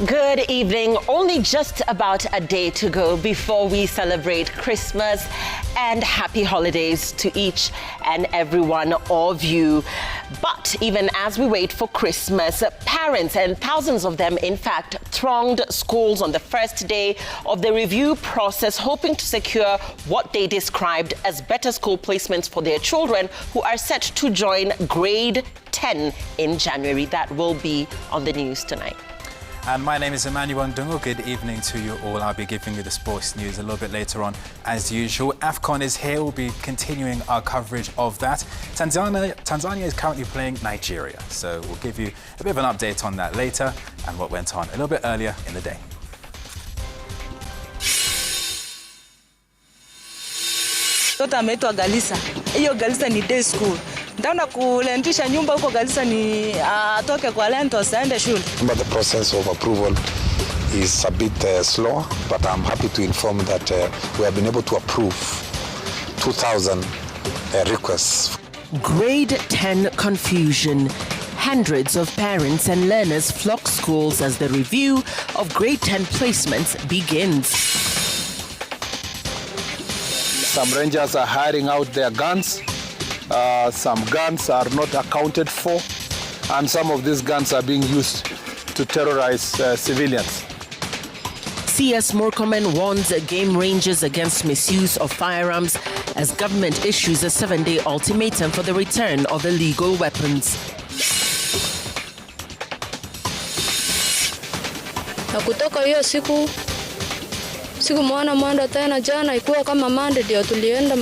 Good evening. Only just about a day to go before we celebrate Christmas, and happy holidays to each and every one of you. But even as we wait for Christmas, parents, and thousands of them in fact, thronged schools on the first day of the review process, hoping to secure what they described as better school placements for their children who are set to join grade 10 in January. That will be on the news tonight. And my name is Emmanuel Ndungu. Good evening to you all. I'll be giving you the sports news a little bit later on. As usual, AFCON is here. We'll be continuing our coverage of that. Tanzania is currently playing Nigeria. So we'll give you a bit of an update on that later and what went on a little bit earlier in the day. Mtoto ameitwa Galisa. Hiyo Galisa ni day school. Ndaona kulentisha nyumba huko Galisa ni atoke kwa lento aende shule. But the process of approval is a bit slow, but I'm happy to inform that we have been able to approve 2,000 requests. Grade 10 confusion. Hundreds of parents and learners flock schools as the review of grade 10 placements begins. Some rangers are hiring out their guns. Some guns are not accounted for, and some of these guns are being used to terrorize civilians. CS Murkomen warns game rangers against misuse of firearms as government issues a 7-day ultimatum for the return of illegal weapons. Na kutoka hiyo siku mwana mwanda tena jana ikuwa kama Monday ndio tulienda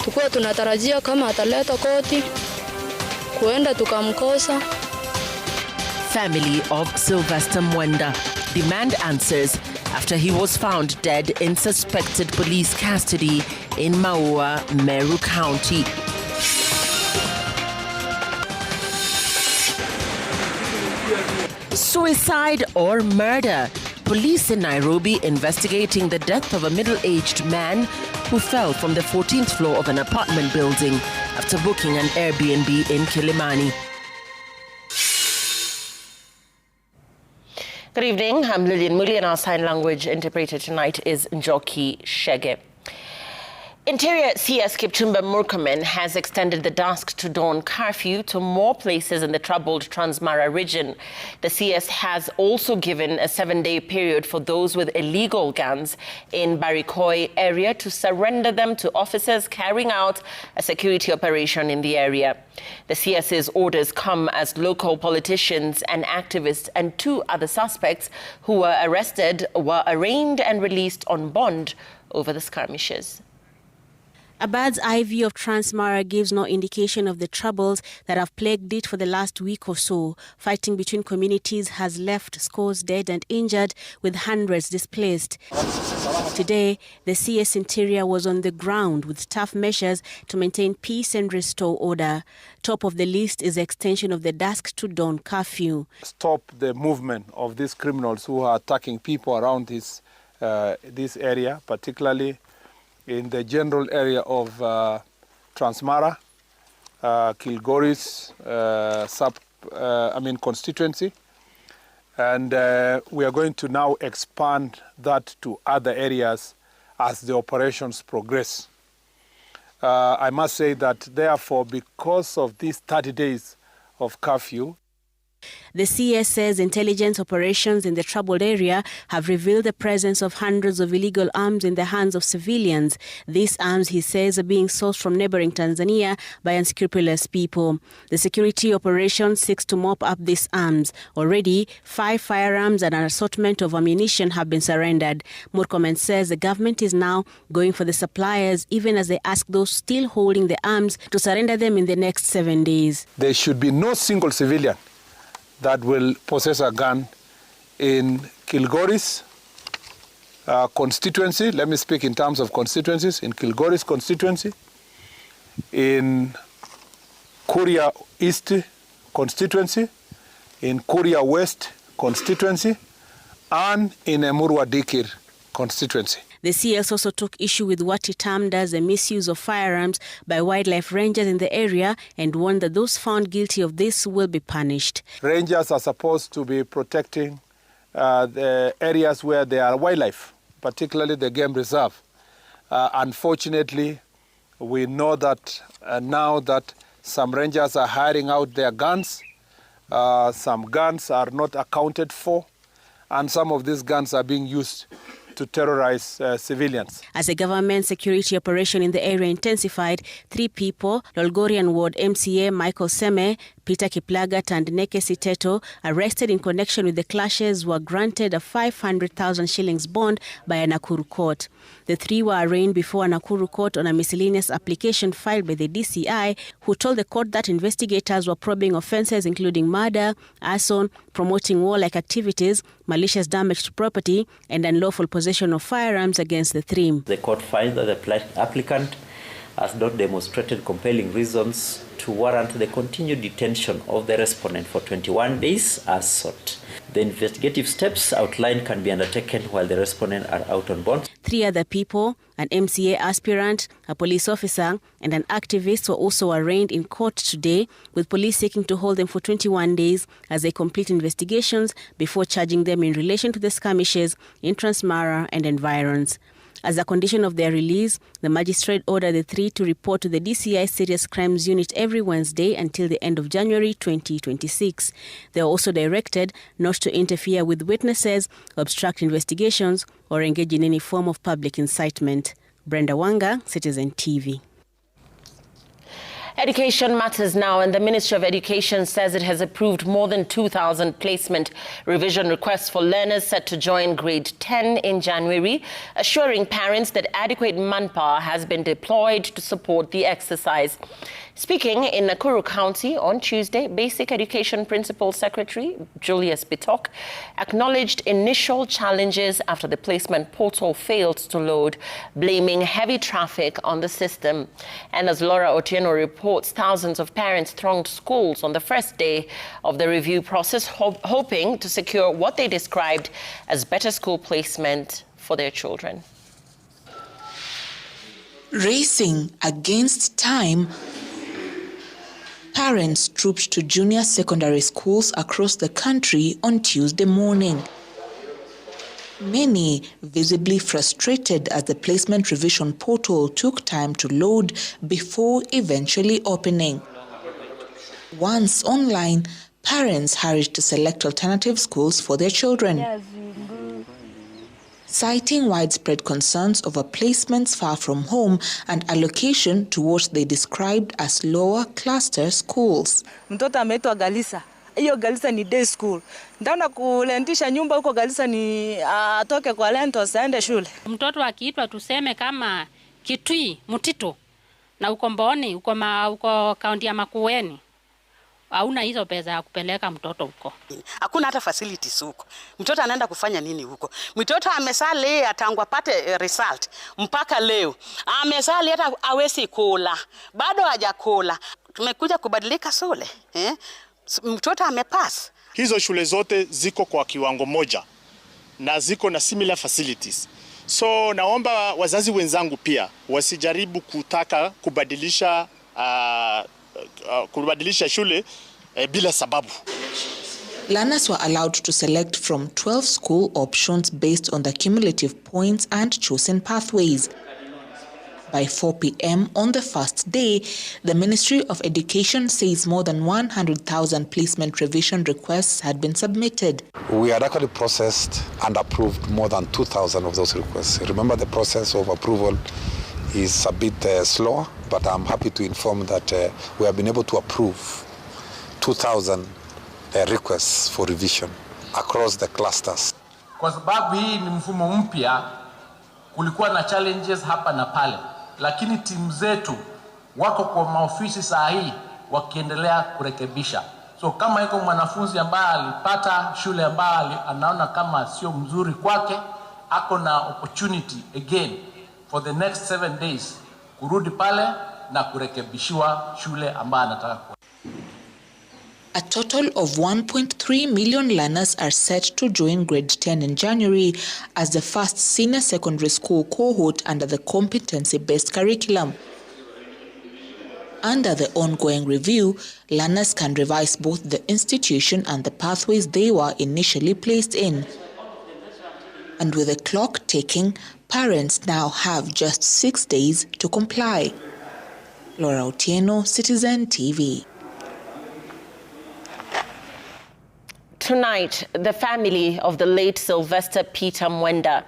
tukua tunatarajia kama ataleta koti kuenda tukamkosa. Family of Sylvester Mwenda demand answers after he was found dead in suspected police custody in Maua, Meru County. Suicide or murder? Police in Nairobi investigating the death of a middle-aged man who fell from the 14th floor of an apartment building after booking an Airbnb in Kilimani. Good evening, I'm Lillian Muli, and our sign language interpreter tonight is Njoki Shege. Interior CS Kipchumba Murkomen has extended the dusk to dawn curfew to more places in the troubled Transmara region. The CS has also given a 7-day period for those with illegal guns in Barikoi area to surrender them to officers carrying out a security operation in the area. The CS's orders come as local politicians and activists and 2 other suspects who were arrested were arraigned and released on bond over the skirmishes. A bird's eye view of Transmara gives no indication of the troubles that have plagued it for the last week or so. Fighting between communities has left scores dead and injured, with hundreds displaced. Today, the CS Interior was on the ground with tough measures to maintain peace and restore order. Top of the list is the extension of the dusk to dawn curfew. Stop the movement of these criminals who are attacking people around this area, particularly in the general area of Transmara, Kilgoris constituency, and we are going to now expand that to other areas as the operations progress. I must say that therefore, because of these 30 days of curfew, the CS says intelligence operations in the troubled area have revealed the presence of hundreds of illegal arms in the hands of civilians. These arms, he says, are being sourced from neighboring Tanzania by unscrupulous people. The security operation seeks to mop up these arms. Already, 5 firearms and an assortment of ammunition have been surrendered. Murkomen says the government is now going for the suppliers, even as they ask those still holding the arms to surrender them in the next 7 days. There should be no single civilian that will possess a gun in Kilgoris constituency. Let me speak in terms of constituencies. In Kilgoris constituency, in Kuria East constituency, in Kuria West constituency, and in Emurwa Dikir constituency. The CS also took issue with what he termed as a misuse of firearms by wildlife rangers in the area and warned that those found guilty of this will be punished. Rangers are supposed to be protecting the areas where there are wildlife, particularly the game reserve. Unfortunately, we know that now that some rangers are hiring out their guns, some guns are not accounted for, and some of these guns are being used to terrorize civilians. As the government security operation in the area intensified, 3 people, Lolgorian Ward MCA Michael Seme, Peter Kiplagat and Neke Siteto, arrested in connection with the clashes, were granted a 500,000 shillings bond by a Nakuru court. The 3 were arraigned before a Nakuru court on a miscellaneous application filed by the DCI, who told the court that investigators were probing offences including murder, arson, promoting warlike activities, malicious damage to property, and unlawful possession of firearms against the 3. The court finds that the applicant has not demonstrated compelling reasons to warrant the continued detention of the respondent for 21 days as sought. The investigative steps outlined can be undertaken while the respondent are out on bond. 3 other people, an MCA aspirant, a police officer, and an activist were also arraigned in court today, with police seeking to hold them for 21 days as they complete investigations before charging them in relation to the skirmishes in Transmara and environs. As a condition of their release, the magistrate ordered the 3 to report to the DCI Serious Crimes Unit every Wednesday until the end of January 2026. They are also directed not to interfere with witnesses, obstruct investigations, or engage in any form of public incitement. Brenda Wanga, Citizen TV. Education matters now, and the Ministry of Education says it has approved more than 2,000 placement revision requests for learners set to join grade 10 in January, assuring parents that adequate manpower has been deployed to support the exercise. Speaking in Nakuru County on Tuesday, Basic Education Principal Secretary Julius Bitok acknowledged initial challenges after the placement portal failed to load, blaming heavy traffic on the system. And as Laura Otieno reports, thousands of parents thronged schools on the first day of the review process, hoping to secure what they described as better school placement for their children. Racing against time, parents trooped to junior secondary schools across the country on Tuesday morning. Many visibly frustrated as the placement revision portal took time to load before eventually opening. Once online, parents hurried to select alternative schools for their children, citing widespread concerns over placements far from home and allocation to what they described as lower cluster schools. Mtoto ameitwa Galisa. Hiyo Galisa ni day school. Ndaona kulentisha nyumba huko Galisa ni atoke kwa Lentos aende shule. Mtoto akiitwa tuseme kama Kitui, Mutito na uko Mboni, uko kaunti ya Makueni. Hauna hizo pesa ya kupeleka mtoto huko. Hakuna hata facilities huko. Mtoto anaenda kufanya nini huko? Mtoto amesali tangu apate result mpaka leo. Amesali hata hawezi kula. Bado hajakula. Tumekuja kubadilika shule. Mtoto amepass. Hizo shule zote ziko kwa kiwango moja na ziko na similar facilities. So naomba wazazi wenzangu pia wasijaribu kutaka kubadilisha shule bila sababu. Learners were allowed to select from 12 school options based on the cumulative points and chosen pathways. By 4 p.m. on the first day, the Ministry of Education says more than 100,000 placement revision requests had been submitted. We had actually processed and approved more than 2,000 of those requests. Remember, the process of approval is a bit slower, but I'm happy to inform that we have been able to approve 2,000 requests for revision across the clusters. Kwa sababu hii ni mfumo mpya, kulikuwa na challenges hapa na pale, lakini timu zetu wako kwa maofisi saa hii wakiendelea kurekebisha. So kama yuko mwanafunzi ambaye alipata shule ambaye anaona kama sio mzuri kwake, ako na opportunity again for the next 7 days kurudi pale na kurekebishiwa shule ambayo anataka kwa. A total of 1.3 million learners are set to join grade 10 in January as the first senior secondary school cohort under the competency-based curriculum. Under the ongoing review, learners can revise both the institution and the pathways they were initially placed in. And with the clock ticking, parents now have just 6 days to comply. Laura Otieno, Citizen TV. Tonight, the family of the late Sylvester Peter Mwenda,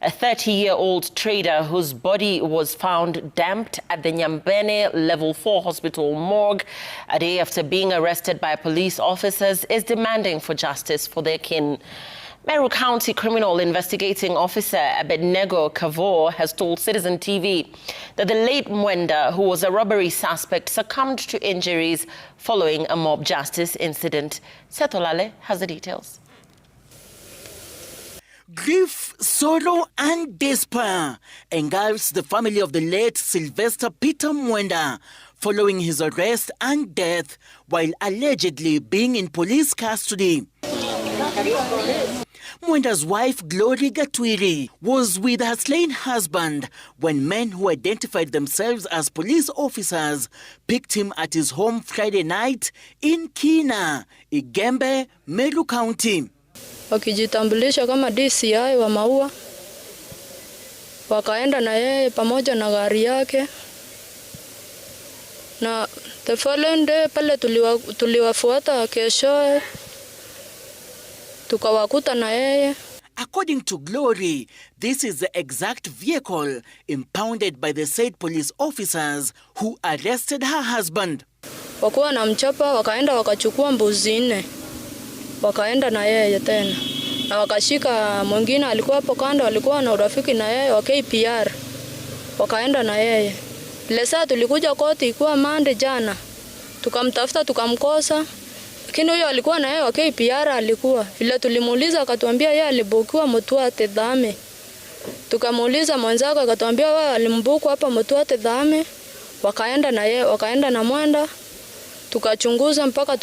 a 30-year-old trader whose body was found damped at the Nyambene Level 4 Hospital morgue a day after being arrested by police officers, is demanding for justice for their kin. Meru County Criminal Investigating Officer Abednego Kavor has told Citizen TV that the late Mwenda, who was a robbery suspect, succumbed to injuries following a mob justice incident. Seth Olale has the details. Grief, sorrow and despair engulfs the family of the late Sylvester Peter Mwenda following his arrest and death while allegedly being in police custody. Mwenda's wife, Glory Gatwiri, was with her slain husband when men who identified themselves as police officers picked him at his home Friday night in Kina, Igembe, Meru County. Wakijitambulisha kama DCI wa Maua, wakaenda na yeye pamoja na gari yake, na the following day pale tuliwafuata kesho tukawakuta na yeye. According to Glory, this is the exact vehicle impounded by the said police officers who arrested her husband. Wakuwa na mchapa, wakaenda wakachukua mbuzi 4. Wakaenda na yeye tena. Na wakashika mwingine alikuwa hapo kando, alikuwa na urafiki na yeye wa KPR. Wakaenda na yeye. Ile saa tulikuja koti ikuwa Monday jana. Tukamtafuta tukamkosa. Lakini huyo alikuwa na yeye wa KPR alikuwa. Vile tulimuuliza akatuambia yeye alibukiwa Mutwate Dhame. Tukamuuliza mwenzako akatuambia wewe alimbuku hapa Mutwate Dhame. Wakaenda na yeye, wakaenda na Mwenda. Tukachunguza mpaka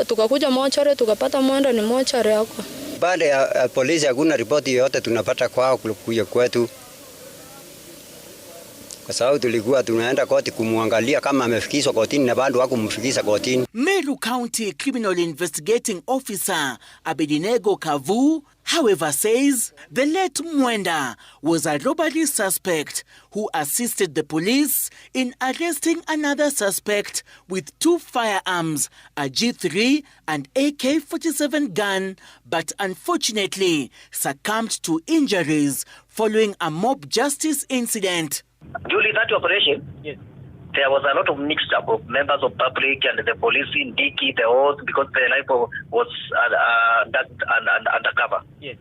tukakuja mochare tukapata Mwenda ni mochare yako. Baada ya polisi hakuna ripoti yoyote tunapata kwao kuja kwetu. Kwa sababu tulikuwa tunaenda koti kumwangalia kama amefikishwa kotini na bado hakumfikisha kotini. Meru County Criminal Investigating Officer Abednego Kavu, however, says the late Mwenda was a robbery suspect who assisted the police in arresting another suspect with 2 firearms, a G3 and AK-47 gun, but unfortunately succumbed to injuries following a mob justice incident. During that operation, yes, there was a lot of mixture of members of public and the police in Diki, the oath, because the life was undercover. Yes.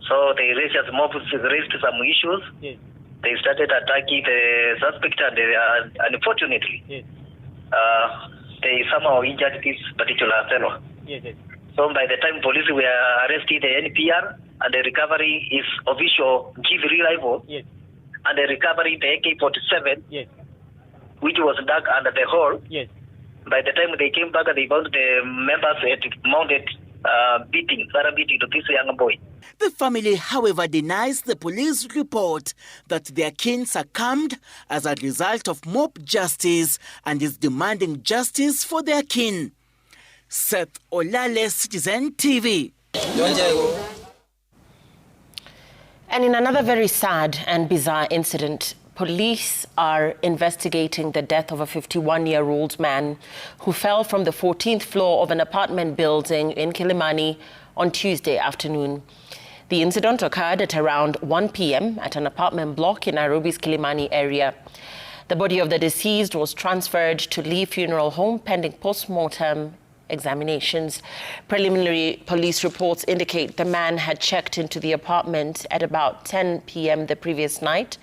So they raised some issues. Yes. They started attacking the suspect and unfortunately, yes, they somehow injured this particular fellow. Yes, yes. So by the time police were arrested, the NPR and the recovery is official G3 rifle. Yes. And the recovery, the AK-47, yes, which was dug under the hole. Yes. By the time they came back, they found the members had mounted beating to this young boy. The family, however, denies the police report that their kin succumbed as a result of mob justice and is demanding justice for their kin. Seth Olale, Citizen TV. And in another very sad and bizarre incident, police are investigating the death of a 51-year-old man who fell from the 14th floor of an apartment building in Kilimani on Tuesday afternoon. The incident occurred at around 1 p.m. at an apartment block in Nairobi's Kilimani area. The body of the deceased was transferred to Lee Funeral Home pending post-mortem examinations. Preliminary police reports indicate the man had checked into the apartment at about 10 p.m. the previous night.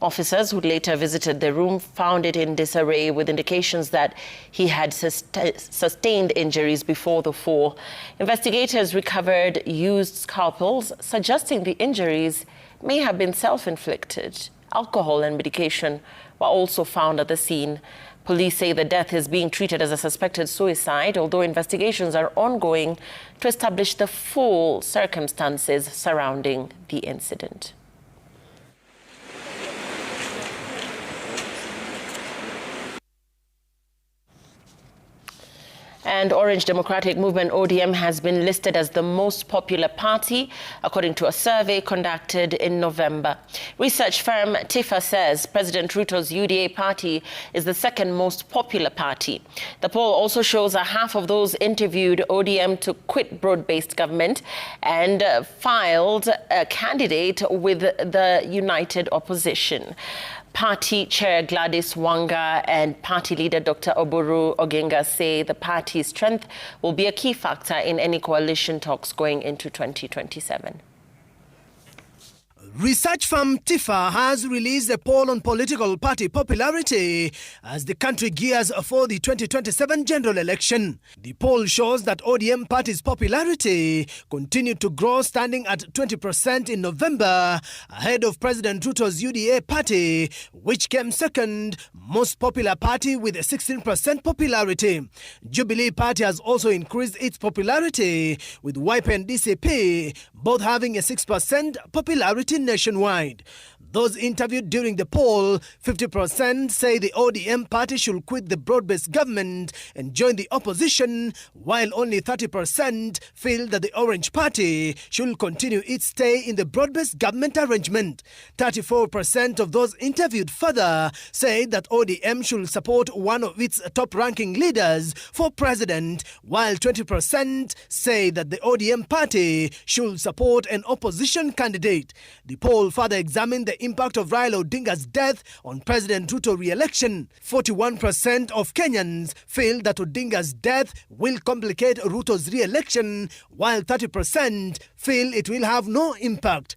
Officers who later visited the room found it in disarray with indications that he had sustained injuries before the fall. Investigators recovered used scalpels, suggesting the injuries may have been self-inflicted. Alcohol and medication were also found at the scene. Police say the death is being treated as a suspected suicide, although investigations are ongoing to establish the full circumstances surrounding the incident. And Orange Democratic Movement ODM has been listed as the most popular party, according to a survey conducted in November. Research firm TIFA says President Ruto's UDA party is the second most popular party. The poll also shows that half of those interviewed ODM to quit broad-based government and filed a candidate with the United Opposition. Party Chair Gladys Wanga and Party Leader Dr. Oburu Oginga say the party's strength will be a key factor in any coalition talks going into 2027. Research firm TIFA has released a poll on political party popularity as the country gears for the 2027 general election. The poll shows that ODM party's popularity continued to grow, standing at 20% in November, ahead of President Ruto's UDA party, which came second most popular party with 16% popularity. Jubilee Party has also increased its popularity, with Wiper and DCP both having a 6% popularity nationwide. Those interviewed during the poll, 50% say the ODM party should quit the broad-based government and join the opposition, while only 30% feel that the Orange Party should continue its stay in the broad-based government arrangement. 34% of those interviewed further say that ODM should support one of its top-ranking leaders for president, while 20% say that the ODM party should support an opposition candidate. The poll further examined the impact of Raila Odinga's death on President Ruto re-election. 41% of Kenyans feel that Odinga's death will complicate Ruto's re-election, while 30% feel it will have no impact.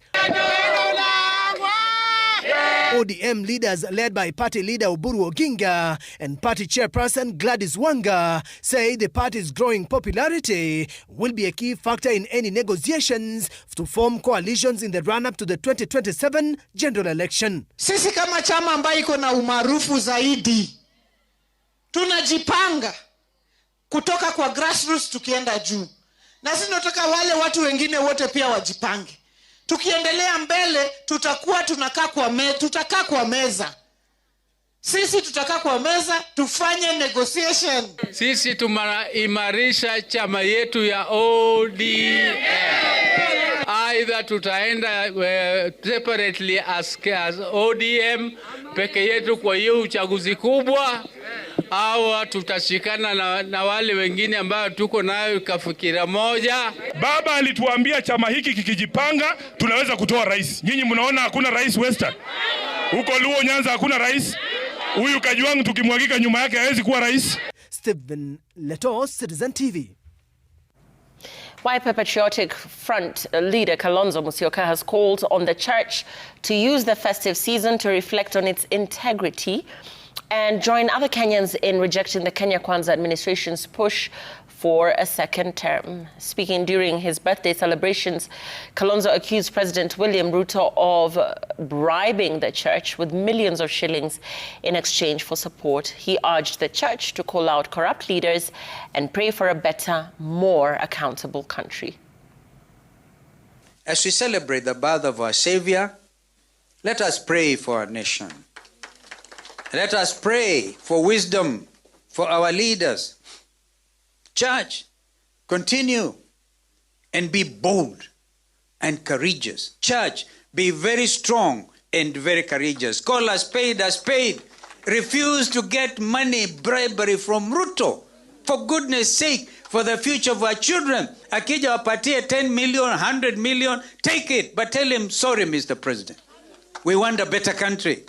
ODM leaders led by party leader Oburu Oginga and party chairperson Gladys Wanga say the party's growing popularity will be a key factor in any negotiations to form coalitions in the run-up to the 2027 general election. Sisi kama chama ambayo iko na umaarufu zaidi, tunajipanga kutoka kwa grassroots tukienda juu. Na sisi tunataka wale watu wengine wote pia wajipange. Tukiendelea mbele tutakaa kwa meza. Sisi tutakaa kwa meza tufanye negotiation. Sisi tumaimarisha chama yetu ya ODM. Either tutaenda separately as ODM peke yetu kwa hiyo uchaguzi kubwa, au tutashikana na wale wengine ambao tuko nayo kafikira moja. Baba alituambia chama hiki kikijipanga tunaweza kutoa rais. Nyinyi mnaona hakuna rais Western. Huko Luo Nyanza hakuna rais. Huyu Kajwang tukimwagika nyuma yake hawezi kuwa rais. Stephen Leto, Citizen TV. Wiper Patriotic Front leader Kalonzo Musyoka has called on the church to use the festive season to reflect on its integrity and join other Kenyans in rejecting the Kenya Kwanza administration's push for a second term. Speaking during his birthday celebrations, Kalonzo accused President William Ruto of bribing the church with millions of shillings in exchange for support. He urged the church to call out corrupt leaders and pray for a better, more accountable country. As we celebrate the birth of our Savior, let us pray for our nation. Let us pray for wisdom for our leaders. Church, continue and be bold and courageous. Church, be very strong and very courageous. Call us paid as paid. Refuse to get money, bribery from Ruto. For goodness sake, for the future of our children. Akija wapatie 10 million, 100 million, take it. But tell him, sorry, Mr. President. We want a better country.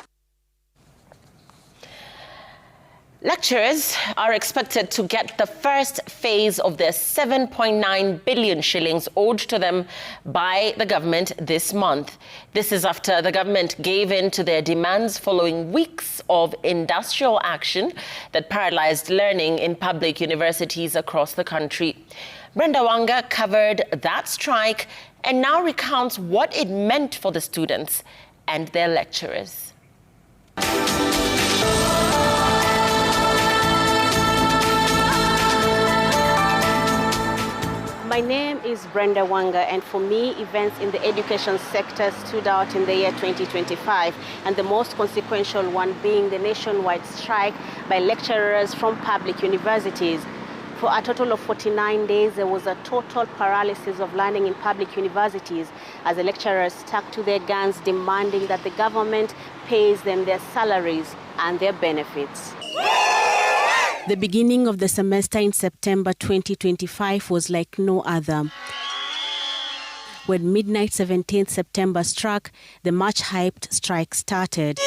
Lecturers are expected to get the first phase of their 7.9 billion shillings owed to them by the government this month. This is after the government gave in to their demands following weeks of industrial action that paralyzed learning in public universities across the country. Brenda Wanga covered that strike and now recounts what it meant for the students and their lecturers. My name is Brenda Wanga, and for me, events in the education sector stood out in the year 2025, and the most consequential one being the nationwide strike by lecturers from public universities. For a total of 49 days, there was a total paralysis of learning in public universities as the lecturers stuck to their guns, demanding that the government pays them their salaries and their benefits. The beginning of the semester in September 2025 was like no other. When midnight 17th September struck, the much-hyped strike started.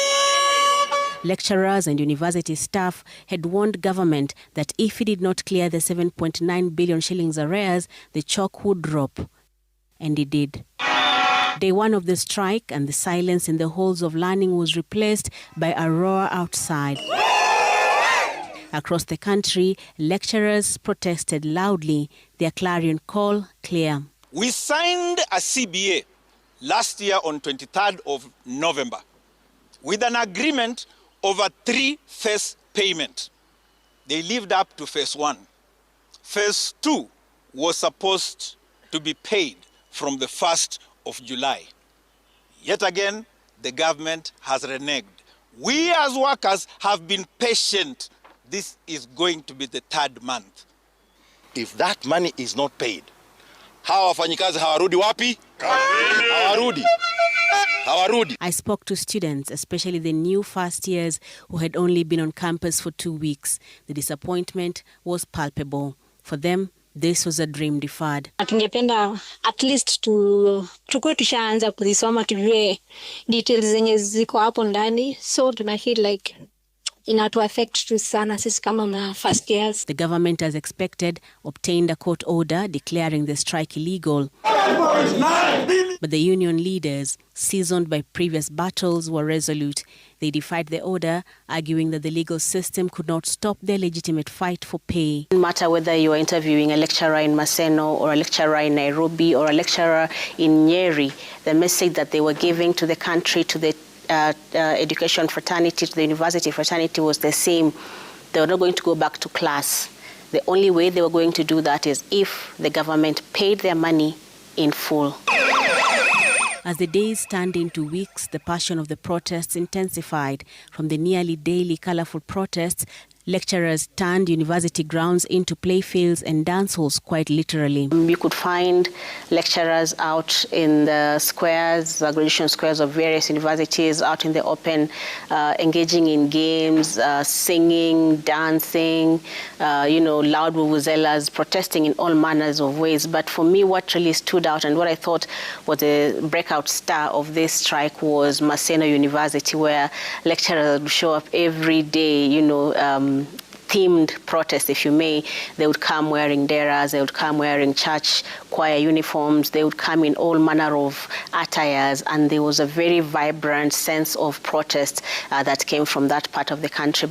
Lecturers and university staff had warned government that if it did not clear the 7.9 billion shillings arrears, the chalk would drop. And it did. Day one of the strike and the silence in the halls of learning was replaced by a roar outside. Across the country, lecturers protested loudly, their clarion call clear. We signed a CBA last year on 23rd of November with an agreement over 3 phase payment. They lived up to phase 1. Phase 2 was supposed to be paid from the 1st of July. Yet again, the government has reneged. We as workers have been patient. This is going to be the 3rd month. If that money is not paid, hawa wafanyikazi hawarudi wapi? Hawarudi. I spoke to students, especially the new first years who had only been on campus for 2 weeks. The disappointment was palpable. For them, this was a dream deferred. Tungependa at least tukue tushaanza kuzisoma tujue details zenye ziko hapo ndani, so tuna feel like inatu affect tu sana sisi kama first years. The government, as expected, obtained a court order declaring the strike illegal. But the union leaders, seasoned by previous battles, were resolute. They defied the order, arguing that the legal system could not stop their legitimate fight for pay. No matter whether you are interviewing a lecturer in Maseno or a lecturer in Nairobi or a lecturer in Nyeri, the message that they were giving to the country, to the education fraternity, to the university fraternity was the same. They were not going to go back to class. The only way they were going to do that is if the government paid their money in full. As the days turned into weeks, the passion of the protests intensified. From the nearly daily colorful protests, lecturers turned university grounds into playfields and dance halls, quite literally. You could find lecturers out in the squares, the graduation squares of various universities, out in the open, engaging in games, singing, dancing, loud vuvuzelas, protesting in all manners of ways. But for me, what really stood out and what I thought was the breakout star of this strike was Maseno University, where lecturers would show up every day, themed protest, if you may. They would come wearing deras, they would come wearing church choir uniforms, they would come in all manner of attires, and there was a very vibrant sense of protest that came from that part of the country.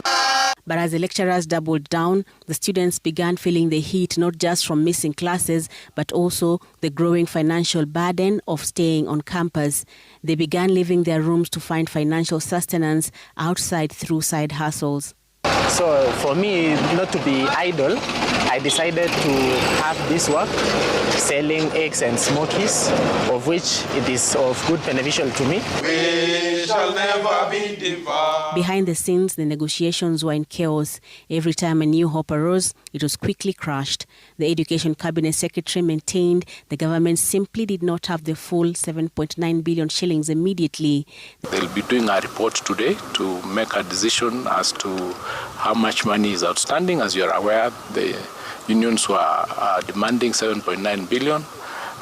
But as the lecturers doubled down, the students began feeling the heat, not just from missing classes, but also the growing financial burden of staying on campus. They began leaving their rooms to find financial sustenance outside through side hustles. So for me, not to be idle, I decided to have this work, selling eggs and smokies, of which it is of good beneficial to me. We shall never be divided. Behind the scenes, the negotiations were in chaos. Every time a new hope arose, it was quickly crushed. The Education Cabinet Secretary maintained the government simply did not have the full 7.9 billion shillings immediately. They'll be doing a report today to make a decision as to how much money is outstanding. As you are aware, the unions were demanding 7.9 billion.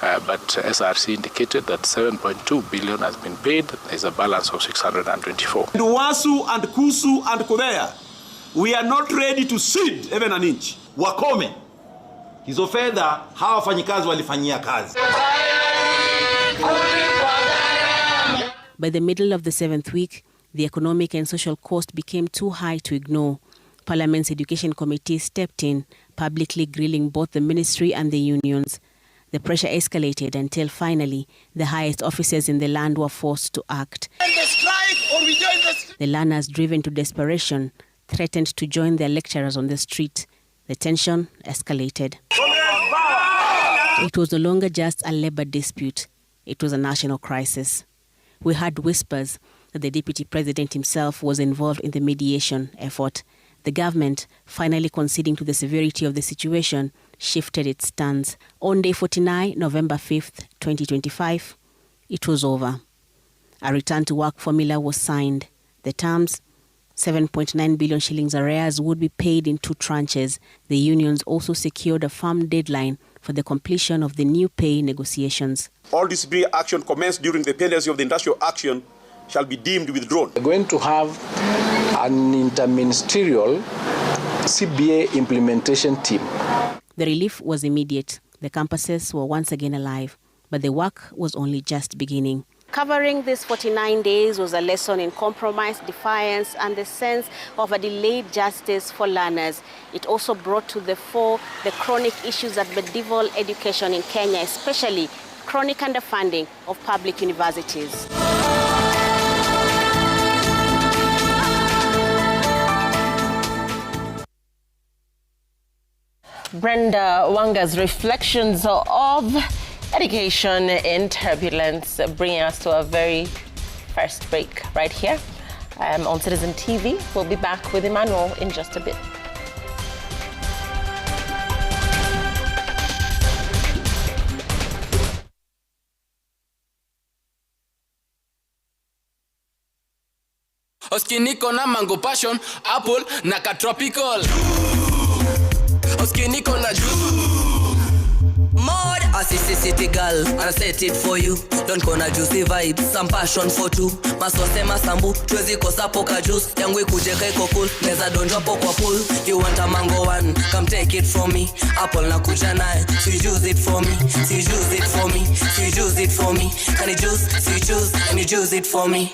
But SRC indicated that 7.2 billion has been paid. There's a balance of 624. Wasu and Kusu and Kudea, we are not ready to cede even an inch. Wakome. Hizo fedha hawa wafanyikazi walifanyia kazi. By the middle of the 7th week, the economic and social cost became too high to ignore. Parliament's Education Committee stepped in, publicly grilling both the ministry and the unions. The pressure escalated until finally the highest officers in the land were forced to act. The learners, driven to desperation, threatened to join their lecturers on the street. The tension escalated. It was no longer just a labor dispute. It was a national crisis. We heard whispers that the deputy president himself was involved in the mediation effort. The government, finally conceding to the severity of the situation, shifted its stance. On day 49, November 5th, 2025, it was over. A return to work formula was signed. The terms, 7.9 billion shillings arrears, would be paid in 2 tranches. The unions also secured a firm deadline for the completion of the new pay negotiations. All disciplinary action commenced during the pendency of the industrial action shall be deemed withdrawn. We're going to have an interministerial CBA implementation team. The relief was immediate. The campuses were once again alive, but the work was only just beginning. Covering these 49 days was a lesson in compromise, defiance, and the sense of a delayed justice for learners. It also brought to the fore the chronic issues that bedevil education in Kenya, especially chronic underfunding of public universities. Brenda Wanga's reflections of education in turbulence, bringing us to our very first break right here on Citizen TV. We'll be back with Emmanuel in just a bit. Oski niko na mango passion, apple na ka tropical. Oski niko na Mod, assisi city girl, and I set it for you. Don't gonna juicy vibes, some passion for two. Masose masambu, twezi kosa poka juice. Yangu ikujeka iko cool, neza donjwa kwa pool. You want a mango one, come take it from me. Apple na kuja nae, so you juice it for me. So you juice it for me, so you juice it for me. Can you juice, so you juice, and you juice it for me.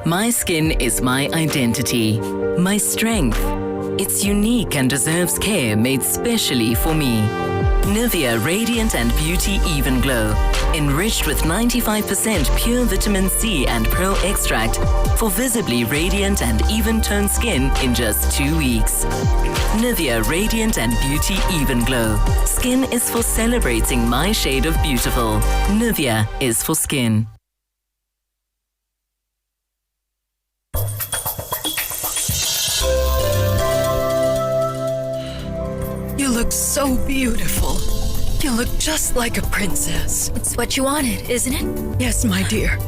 My skin is my identity, my strength. It's unique and deserves care made specially for me. Nivea Radiant and Beauty Even Glow, enriched with 95% pure vitamin C and pearl extract for visibly radiant and even-toned skin in just 2 weeks. Nivea Radiant and Beauty Even Glow. Skin is for celebrating my shade of beautiful. Nivea is for skin. You look so beautiful. You look just like a princess. It's what you wanted, isn't it? Yes, my dear.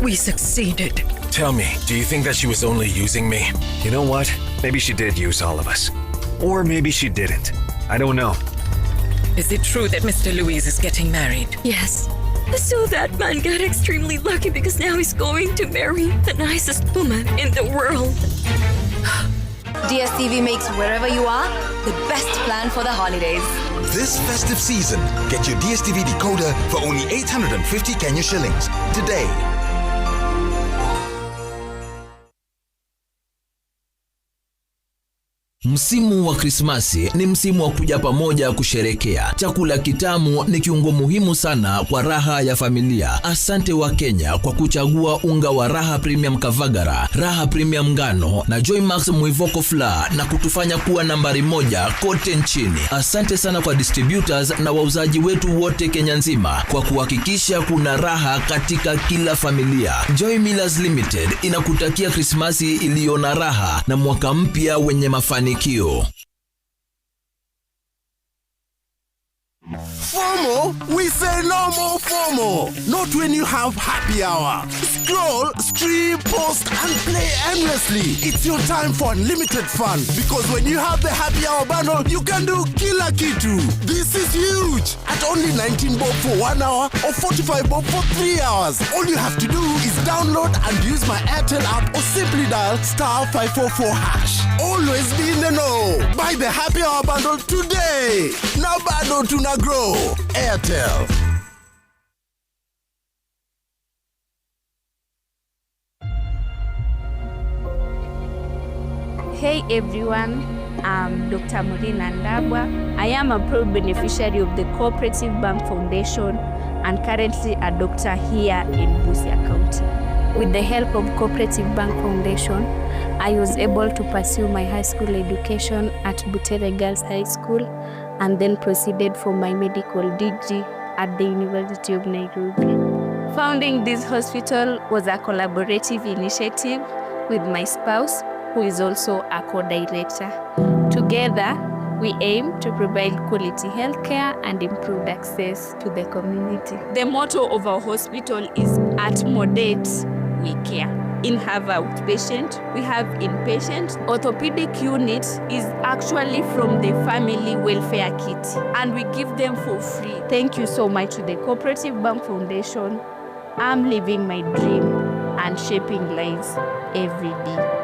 We succeeded. Tell me, do you think that she was only using me? You know what? Maybe she did use all of us. Or maybe she didn't. I don't know. Is it true that Mr. Louise is getting married? Yes. So that man got extremely lucky because now he's going to marry the nicest woman in the world. DSTV makes wherever you are the best plan for the holidays. This festive season, get your DSTV decoder for only 850 Kenya shillings today. Msimu wa Krismasi ni msimu wa kuja pamoja kusherekea. Chakula kitamu ni kiungo muhimu sana kwa raha ya familia. Asante wa Kenya kwa kuchagua unga wa Raha Premium Kavagara, Raha Premium Ngano na Joymax Mwivoko Flour na kutufanya kuwa nambari 1 kote nchini. Asante sana kwa distributors na wauzaji wetu wote Kenya nzima kwa kuhakikisha kuna raha katika kila familia. Joy Millers Limited inakutakia Krismasi iliyo na raha na mwaka mpya wenye mafanikio. FOMO? We say no more FOMO. Not when you have happy hour. Scroll, stream, post, and play endlessly. It's your time for unlimited fun. Because when you have the happy hour bundle, you can do kila kitu. This is huge. At only 19 bob for 1 hour or 45 bob for 3 hours. All you have to do is download and use my Airtel app or simply dial *544#. Always be in the know. Buy the happy hour bundle today. Now bado tuna grow. Airtel. Hey everyone, I'm Dr. Morina Ndabwa. I am a proud beneficiary of the Cooperative Bank Foundation and currently a doctor here in Busia County. With the help of Cooperative Bank Foundation, I was able to pursue my high school education at Butere Girls High School and then proceeded for my medical degree at the University of Nairobi. Founding this hospital was a collaborative initiative with my spouse, who is also a co-director. Together, we aim to provide quality healthcare and improved access to the community. The motto of our hospital is at Modate, we care. In have outpatient, we have inpatient. Orthopedic unit is actually from the family welfare kit, and we give them for free. Thank you so much to the Cooperative Bank Foundation. I'm living my dream and shaping lives every day.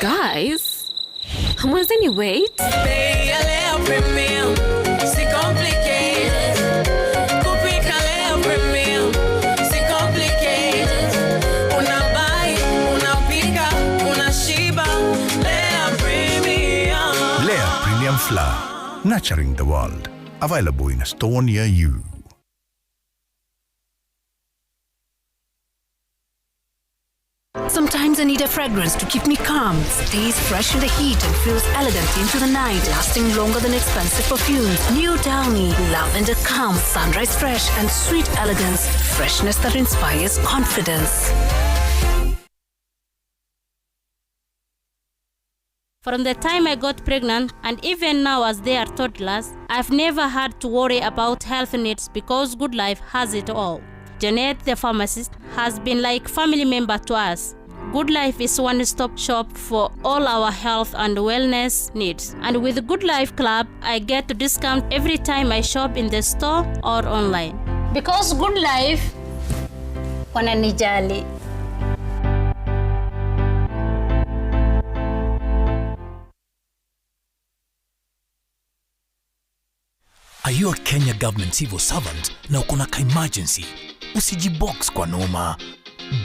Guys, mwazeni wait. Flour, nurturing the world. Available in a store near you. Sometimes I need a fragrance to keep me calm, stays fresh in the heat and feels elegant into the night, lasting longer than expensive perfumes. New Downy, lavender calm, sunrise fresh and sweet elegance, freshness that inspires confidence. From the time I got pregnant and even now as they are toddlers, I've never had to worry about health needs because Good Life has it all. Janet, the pharmacist, has been like family member to us. Good Life is one-stop shop for all our health and wellness needs. And with Good Life Club, I get a discount every time I shop in the store or online. Because Good Life, wananijali. Are you a Kenya government civil servant na uko na emergency? Usijibox kwa noma.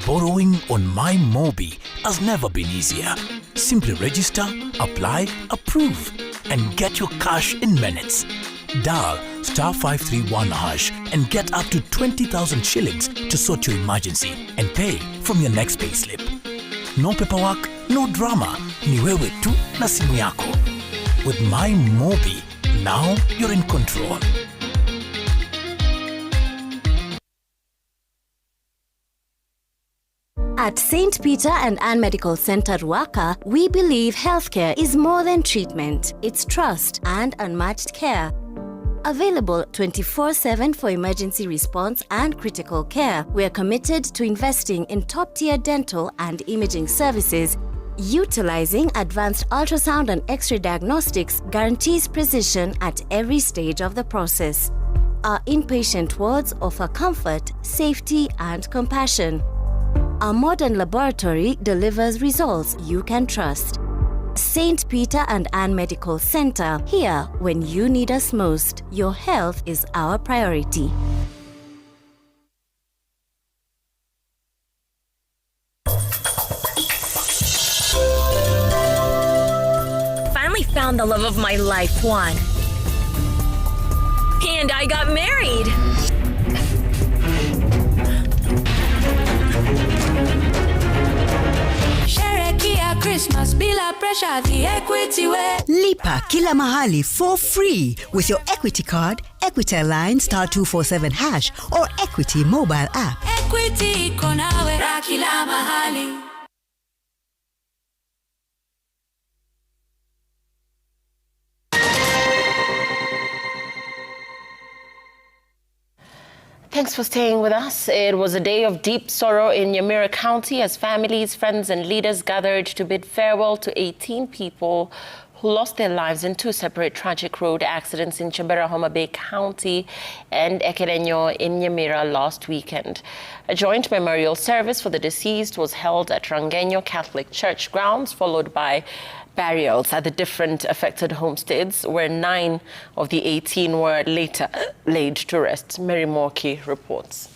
Borrowing on MyMobi has never been easier. Simply register, apply, approve, and get your cash in minutes. Dial *531# and get up to 20,000 shillings to sort your emergency and pay from your next payslip. No paperwork, no drama. Ni wewe tu na simu yako. With MyMobi, now you're in control. At St. Peter and Ann Medical Center, Ruaka, we believe healthcare is more than treatment. It's trust and unmatched care. Available 24/7 for emergency response and critical care, we are committed to investing in top-tier dental and imaging services. Utilizing advanced ultrasound and X-ray diagnostics guarantees precision at every stage of the process. Our inpatient wards offer comfort, safety, and compassion. Our modern laboratory delivers results you can trust. St. Peter and Ann Medical Center, here when you need us most. Your health is our priority. Finally found the love of my life, Juan. And I got married. Christmas bila pressure, the Equity way. Lipa kila mahali for free with your Equity card, Equity Line *247# or Equity mobile app. Equity iko nawe kila mahali. Thanks for staying with us. It was a day of deep sorrow in Nyamira County as families, friends and leaders gathered to bid farewell to 18 people who lost their lives in two separate tragic road accidents in Chembera, Homa Bay County and Ekerenyo in Nyamira last weekend. A joint memorial service for the deceased was held at Rangenyo Catholic Church grounds, followed by burials at the different affected homesteads, where 9 of the 18 were later laid to rest. Mary Morki reports.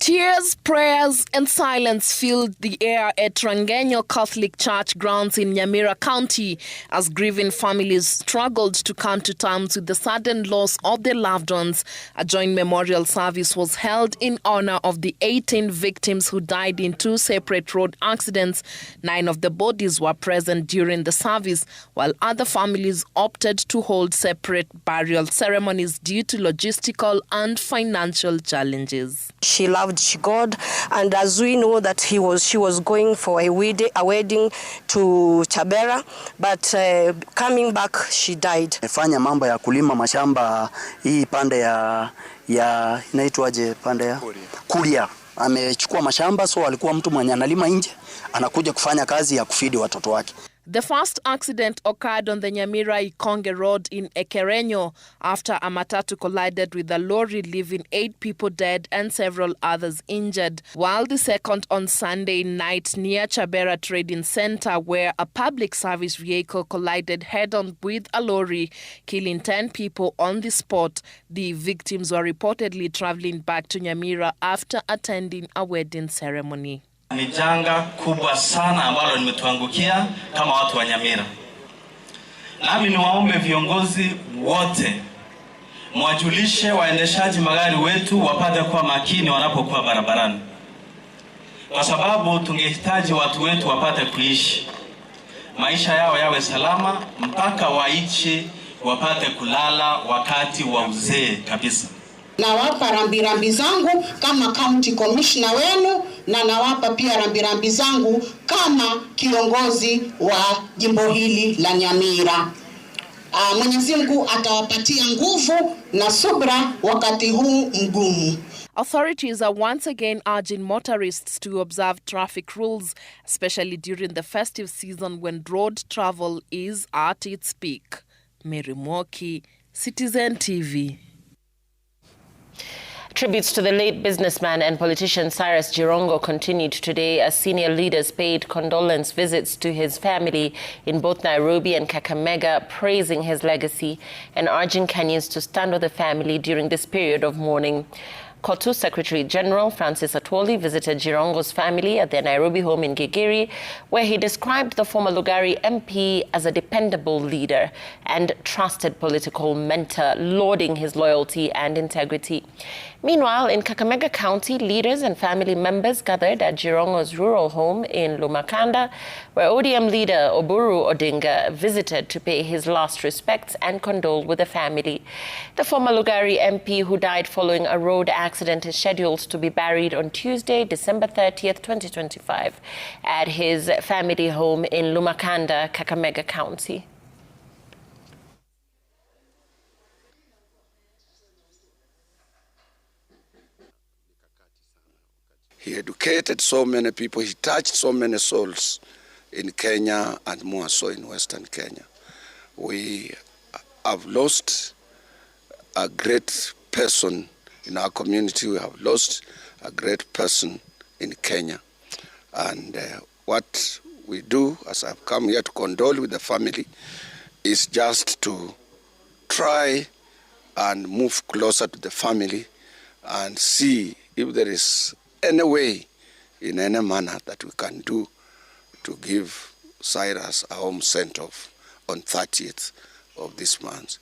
Tears, prayers, and silence filled the air at Rangenyo Catholic Church grounds in Nyamira County as grieving families struggled to come to terms with the sudden loss of their loved ones. A joint memorial service was held in honor of the 18 victims who died in 2 separate road accidents. 9 of the bodies were present during the service, while other families opted to hold separate burial ceremonies due to logistical and financial challenges. She loved God, and as we know that she was going for a wedding to Chabera, but coming back she died. Fanya mambo ya kulima mashamba hii pande ya inaitwaje pande ya Kuria. Amechukua mashamba, so alikuwa mtu mwenye analima nje, anakuja kufanya kazi ya kufidi watoto wake. The first accident occurred on the Nyamira-Ikonge Road in Ekerenyo after a matatu collided with a lorry, leaving 8 people dead and several others injured, while the second on Sunday night near Chabera Trading Center, where a public service vehicle collided head-on with a lorry, killing 10 people on the spot. The victims were reportedly traveling back to Nyamira after attending a wedding ceremony. Ni janga kubwa sana ambalo limetuangukia kama watu wa Nyamira. Nami niwaombe viongozi wote mwajulishe waendeshaji magari wetu wapate kuwa makini wanapokuwa barabarani, kwa sababu tungehitaji watu wetu wapate kuishi maisha yao yawe salama mpaka waichi wapate kulala wakati wa uzee kabisa. Nawapa rambirambi zangu kama county commissioner wenu, na nawapa pia rambirambi zangu kama kiongozi wa jimbo hili la Nyamira. Mwenyezi Mungu atawapatia nguvu na subra wakati huu mgumu. Authorities are once again urging motorists to observe traffic rules, especially during the festive season when road travel is at its peak. Mary Mwoki, Citizen TV. Tributes to the late businessman and politician Cyrus Jirongo continued today as senior leaders paid condolence visits to his family in both Nairobi and Kakamega, praising his legacy and urging Kenyans to stand with the family during this period of mourning. KOTU Secretary General Francis Atwoli visited Jirongo's family at their Nairobi home in Gigiri, where he described the former Lugari MP as a dependable leader and trusted political mentor, lauding his loyalty and integrity. Meanwhile, in Kakamega County, leaders and family members gathered at Jirongo's rural home in Lumakanda, where ODM leader Oburu Odinga visited to pay his last respects and condole with the family. The former Lugari MP, who died following a road accident, is scheduled to be buried on Tuesday, December 30th, 2025, at his family home in Lumakanda, Kakamega County. He educated so many people, he touched so many souls in Kenya and more so in Western Kenya. We have lost a great person in our community, we have lost a great person in Kenya. And what we do, as I've come here to condole with the family, is just to try and move closer to the family and see if there is any way, in any manner that we can do to give Cyrus a home send-off on 30th of this month.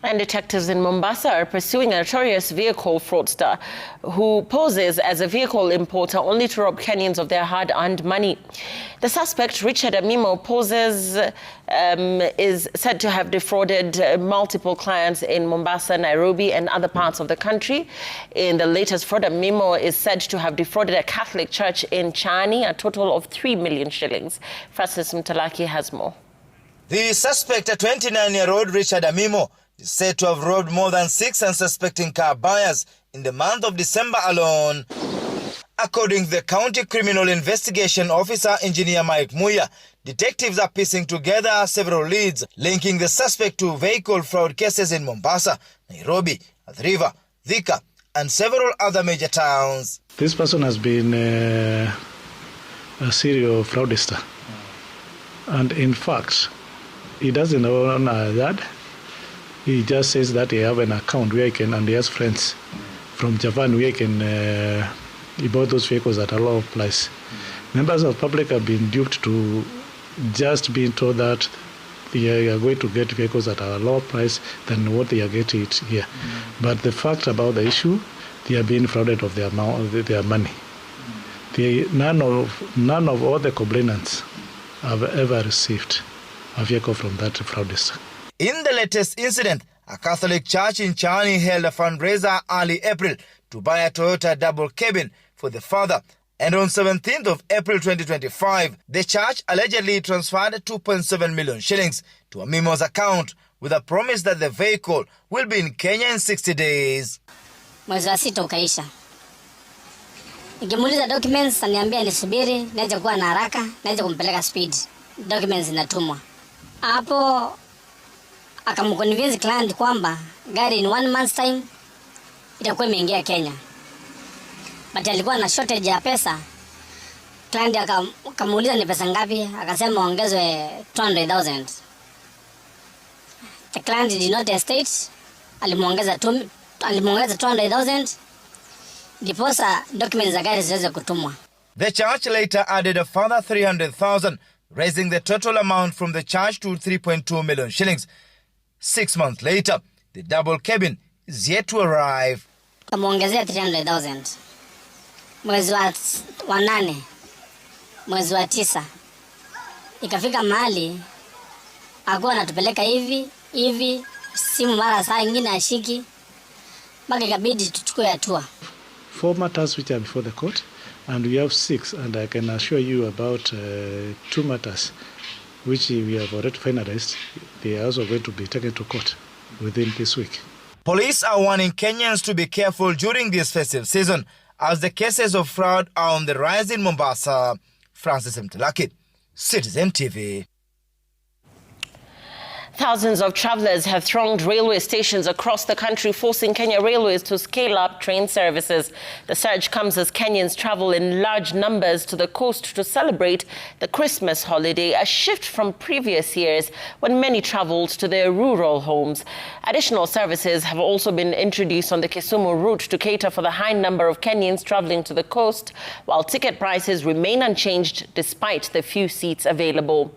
And detectives in Mombasa are pursuing a notorious vehicle fraudster who poses as a vehicle importer only to rob Kenyans of their hard-earned money. The suspect, Richard Amimo, is said to have defrauded multiple clients in Mombasa, Nairobi, and other parts of the country. In the latest fraud, Amimo is said to have defrauded a Catholic church in Chani a total of 3 million shillings. Francis Mtalaki has more. The suspect, a 29-year-old Richard Amimo, is said to have robbed more than 6 unsuspecting car buyers in the month of December alone. According to the County Criminal Investigation Officer, Engineer Mike Muya, detectives are piecing together several leads linking the suspect to vehicle fraud cases in Mombasa, Nairobi, Athi River, Thika, and several other major towns. This person has been a serial fraudster. And in fact, he doesn't own a yard. He just says that he have an account where he can, and he has friends from Japan where he can he bought those vehicles at a low price. Members of the public have been duped to just being told that they are going to get vehicles at a lower price than what they are getting it here. But the fact about the issue, they are being frauded of their money. None of all the complainants have ever received a vehicle from that fraudster. In the latest incident, a Catholic church in Chani held a fundraiser early April to buy a Toyota double cabin for the father. And on 17th of April 2025, the church allegedly transferred 2.7 million shillings to a Mimo's account with a promise that the vehicle will be in Kenya in 60 days. Mwezi wa sita ukaisha. Nikimuuliza documents, aniambia nisubiri, naweza kuwa na haraka, naweza kumpeleka speed. Documents zinatumwa. Hapo akamconvince client kwamba gari in 1 month's time itakuwa imeingia Kenya. But alikuwa na shortage ya pesa. Client akamuuliza ni pesa ngapi, akasema ongezwe 200,000. The client did not state, alimuongeza 200,000. Ndiposa documents za gari ziweze kutumwa. The church later added a further 300,000, raising the total amount from the church to 3.2 million shillings. 6 months later, the double cabin is yet to arrive. Kamuongezea 300,000. Mwezi wa 8, mwezi wa 9, ikafika mahali akuwa anatupeleka hivi, simu mara saa ingine ashiki, mpaka ikabidi tuchukue hatua. 4 matters which are before the court, and we have 6, and I can assure you about 2 matters which we have already finalized. They are also going to be taken to court within this week. Police are warning Kenyans to be careful during this festive season as the cases of fraud are on the rise in Mombasa. Francis Mtalaki, Citizen TV. Thousands of travelers have thronged railway stations across the country, forcing Kenya Railways to scale up train services. The surge comes as Kenyans travel in large numbers to the coast to celebrate the Christmas holiday, a shift from previous years when many traveled to their rural homes. Additional services have also been introduced on the Kisumu route to cater for the high number of Kenyans traveling to the coast, while ticket prices remain unchanged despite the few seats available.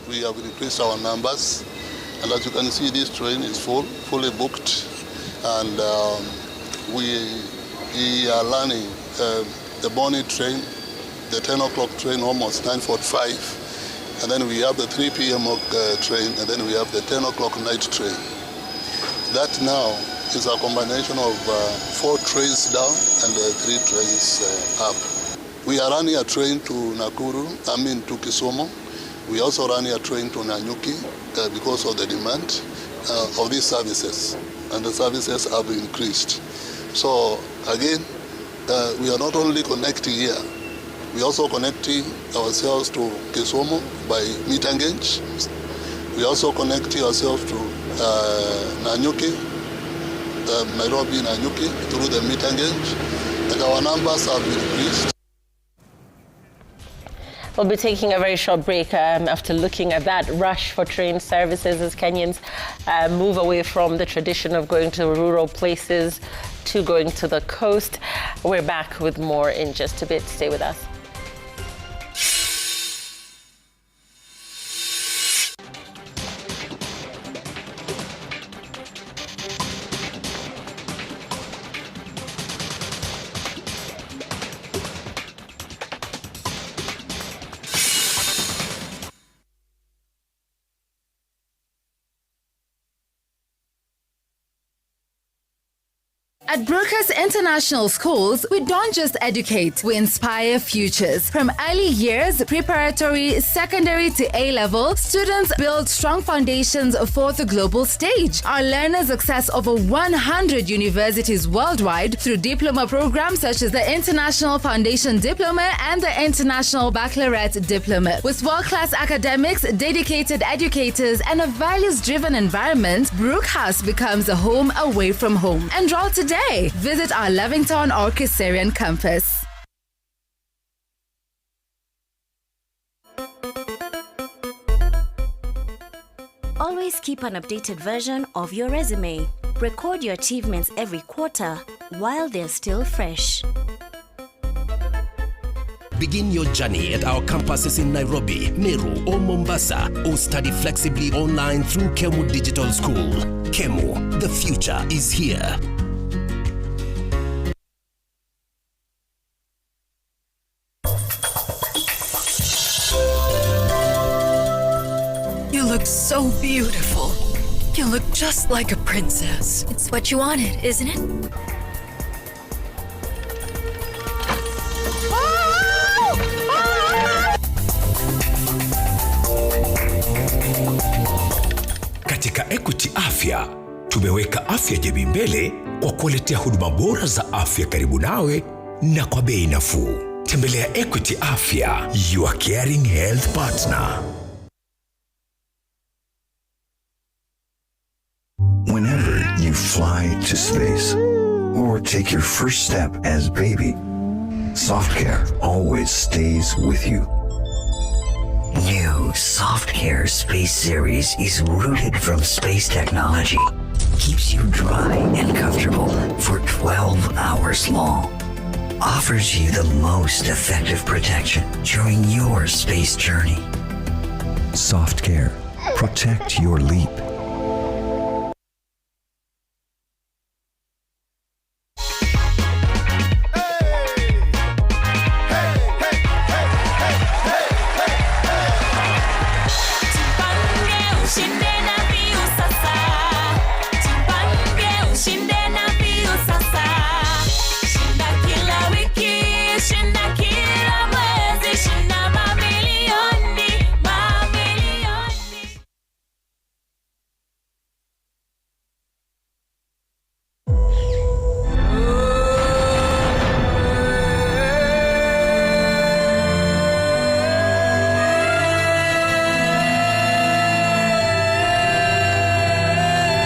We have increased our numbers, and as you can see, this train is fully booked, and we are running the morning train, the 10 o'clock train, almost 9:45, and then we have the 3 p.m. train, and then we have the 10 o'clock night train. That now is a combination of 4 trains down and 3 trains up. We are running a train to to Kisumu. We also run a train to Nanyuki because of the demand of these services, and the services have increased. So again, we are not only connecting here, we also connecting ourselves to Kisumu by meet and gauge. We also connecting ourselves to Nanyuki, Nairobi Nanyuki through the meet and gauge, and our numbers have increased. We'll be taking a very short break after looking at that rush for train services as Kenyans move away from the tradition of going to rural places to going to the coast. We're back with more in just a bit. Stay with us. At Brookhurst International Schools, we don't just educate, we inspire futures. From early years, preparatory, secondary to A-level, students build strong foundations for the global stage. Our learners access over 100 universities worldwide through diploma programs such as the International Foundation Diploma and the International Baccalaureate Diploma. With world-class academics, dedicated educators, and a values-driven environment, Brookhurst becomes a home away from home. Enroll today. Visit our Lavington or Kiserian campus. Always keep an updated version of your resume. Record your achievements every quarter while they're still fresh. Begin your journey at our campuses in Nairobi, Meru, or Mombasa, or study flexibly online through Kemu Digital School. Kemu, the future is here. You look so beautiful. You look just like a princess. It's what you wanted, isn't it? Katika Equity Afya, tumeweka afya jamii mbele kwa kuletea huduma bora za afya karibu nawe na kwa bei nafuu. Tembelea Equity Afya, your caring health partner. Whenever you fly to space or take your first step as baby, SoftCare always stays with you. New SoftCare Space Series is rooted from space technology. Keeps you dry and comfortable for 12 hours long. Offers you the most effective protection during your space journey. SoftCare. Protect your leap.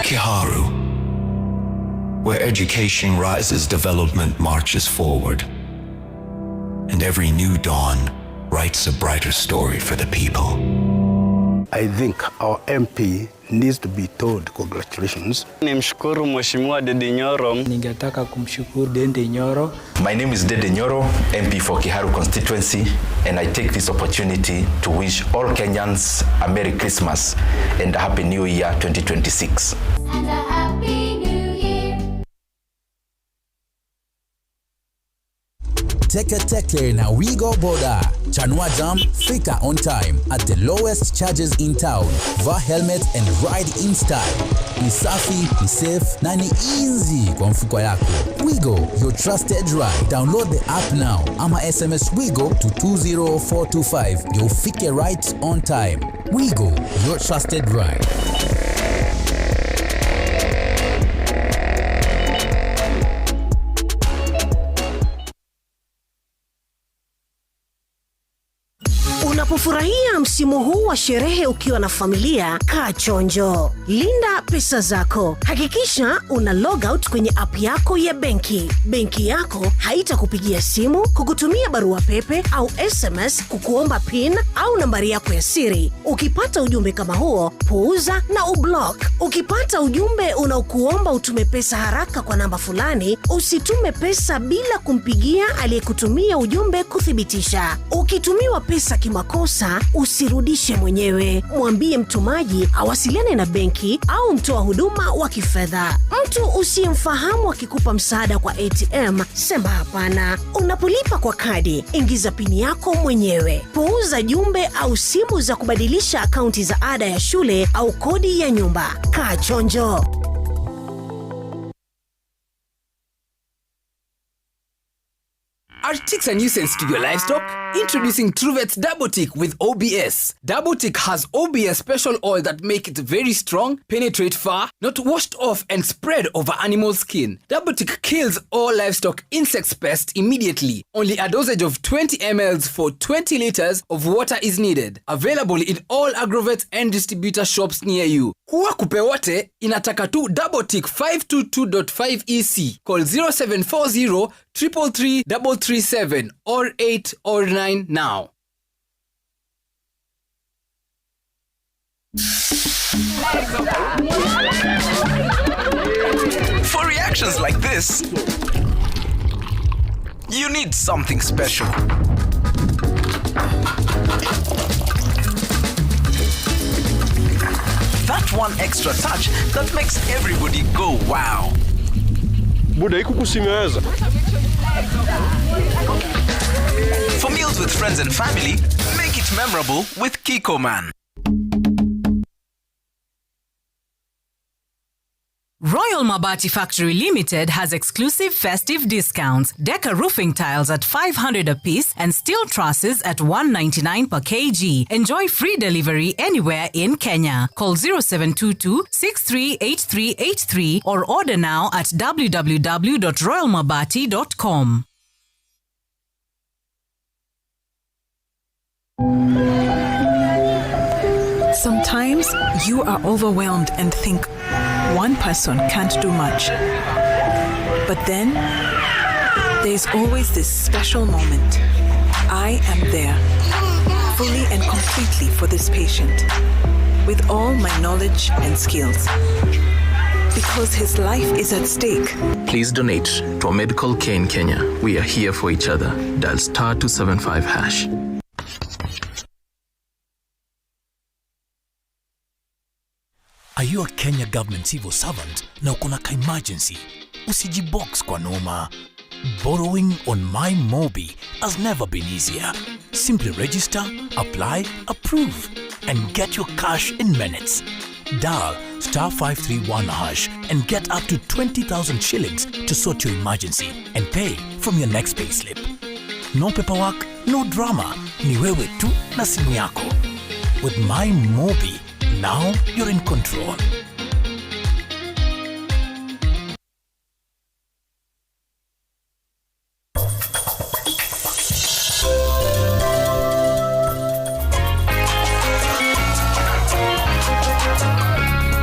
Kiharu, where education rises, development marches forward, and every new dawn writes a brighter story for the people. I think our MP needs to be told congratulations. Nimshukuru Mheshimiwa Dede Nyoro. Ningetaka kumshukuru Dede Nyoro. My name is Dede Nyoro, MP for Kiharu constituency, and I take this opportunity to wish all Kenyans a Merry Christmas and a Happy New Year 2026. And a Happy New Year. Teke na Wigo Boda. Chanua Jam, fika on time at the lowest charges in town. Vaa helmet and ride in style. Ni safi, ni safe, na ni easy kwa mfuko yako. Wigo, your trusted ride. Download the app now. Ama SMS Wigo to 20425. Ndio ufike right on time. Wigo, your trusted ride. Unapofurahia msimu huu wa sherehe ukiwa na familia, kaa chonjo. Linda pesa zako. Hakikisha una log out kwenye app yako ya benki. Benki yako haitakupigia simu, kukutumia barua pepe au SMS kukuomba PIN au nambari yako ya siri. Ukipata ujumbe kama huo, puuza na ublock. Ukipata ujumbe unaokuomba utume pesa haraka kwa namba fulani, usitume pesa bila kumpigia aliyekutumia ujumbe kuthibitisha. Ukitumiwa pesa kimakosa, usirudishe mwenyewe. Mwambie mtumaji awasiliane na benki au mtoa huduma wa kifedha. Mtu usiyemfahamu akikupa msaada kwa ATM, sema hapana. Unapolipa kwa kadi, ingiza pini yako mwenyewe. Puuza jumbe au simu za kubadilisha akaunti za ada ya shule au kodi ya nyumba. Kaa chonjo. Are ticks a nuisance to your livestock? Introducing Truvet's Double Tick with OBS. Double Tick has OBS special oil that make it very strong, penetrate far, not washed off and spread over animal skin. Double Tick kills all livestock insect pests immediately. Only a dosage of 20 ml for 20 liters of water is needed. Available in all Agrovet and distributor shops near you. Huwa kupe wote inataka tu Double Tick 522.5 EC. Call 0740 333 337 or 8 or 9 now. For reactions like this, you need something special. That one extra touch that makes everybody go wow. For meals with friends and family, make it memorable with Kiko Man. Royal Mabati Factory Limited has exclusive festive discounts. Deca roofing tiles at 500 a piece and steel trusses at 199 per kg. Enjoy free delivery anywhere in Kenya. Call 0722-638383 or order now at www.royalmabati.com. Sometimes you are overwhelmed and think one person can't do much. But then there's always this special moment. I am there, fully and completely for this patient, with all my knowledge and skills. Because his life is at stake. Please donate to a medical care in Kenya. We are here for each other. Dial *275#. Are you a Kenya government civil servant na uko na emergency? Usijibox kwa noma. Borrowing on MyMobi has never been easier. Simply register, apply, approve, and get your cash in minutes. Dial *531# and get up to 20,000 shillings to sort your emergency and pay from your next payslip. No paperwork, no drama. Ni wewe tu na simu yako. With MyMobi, now you're in control.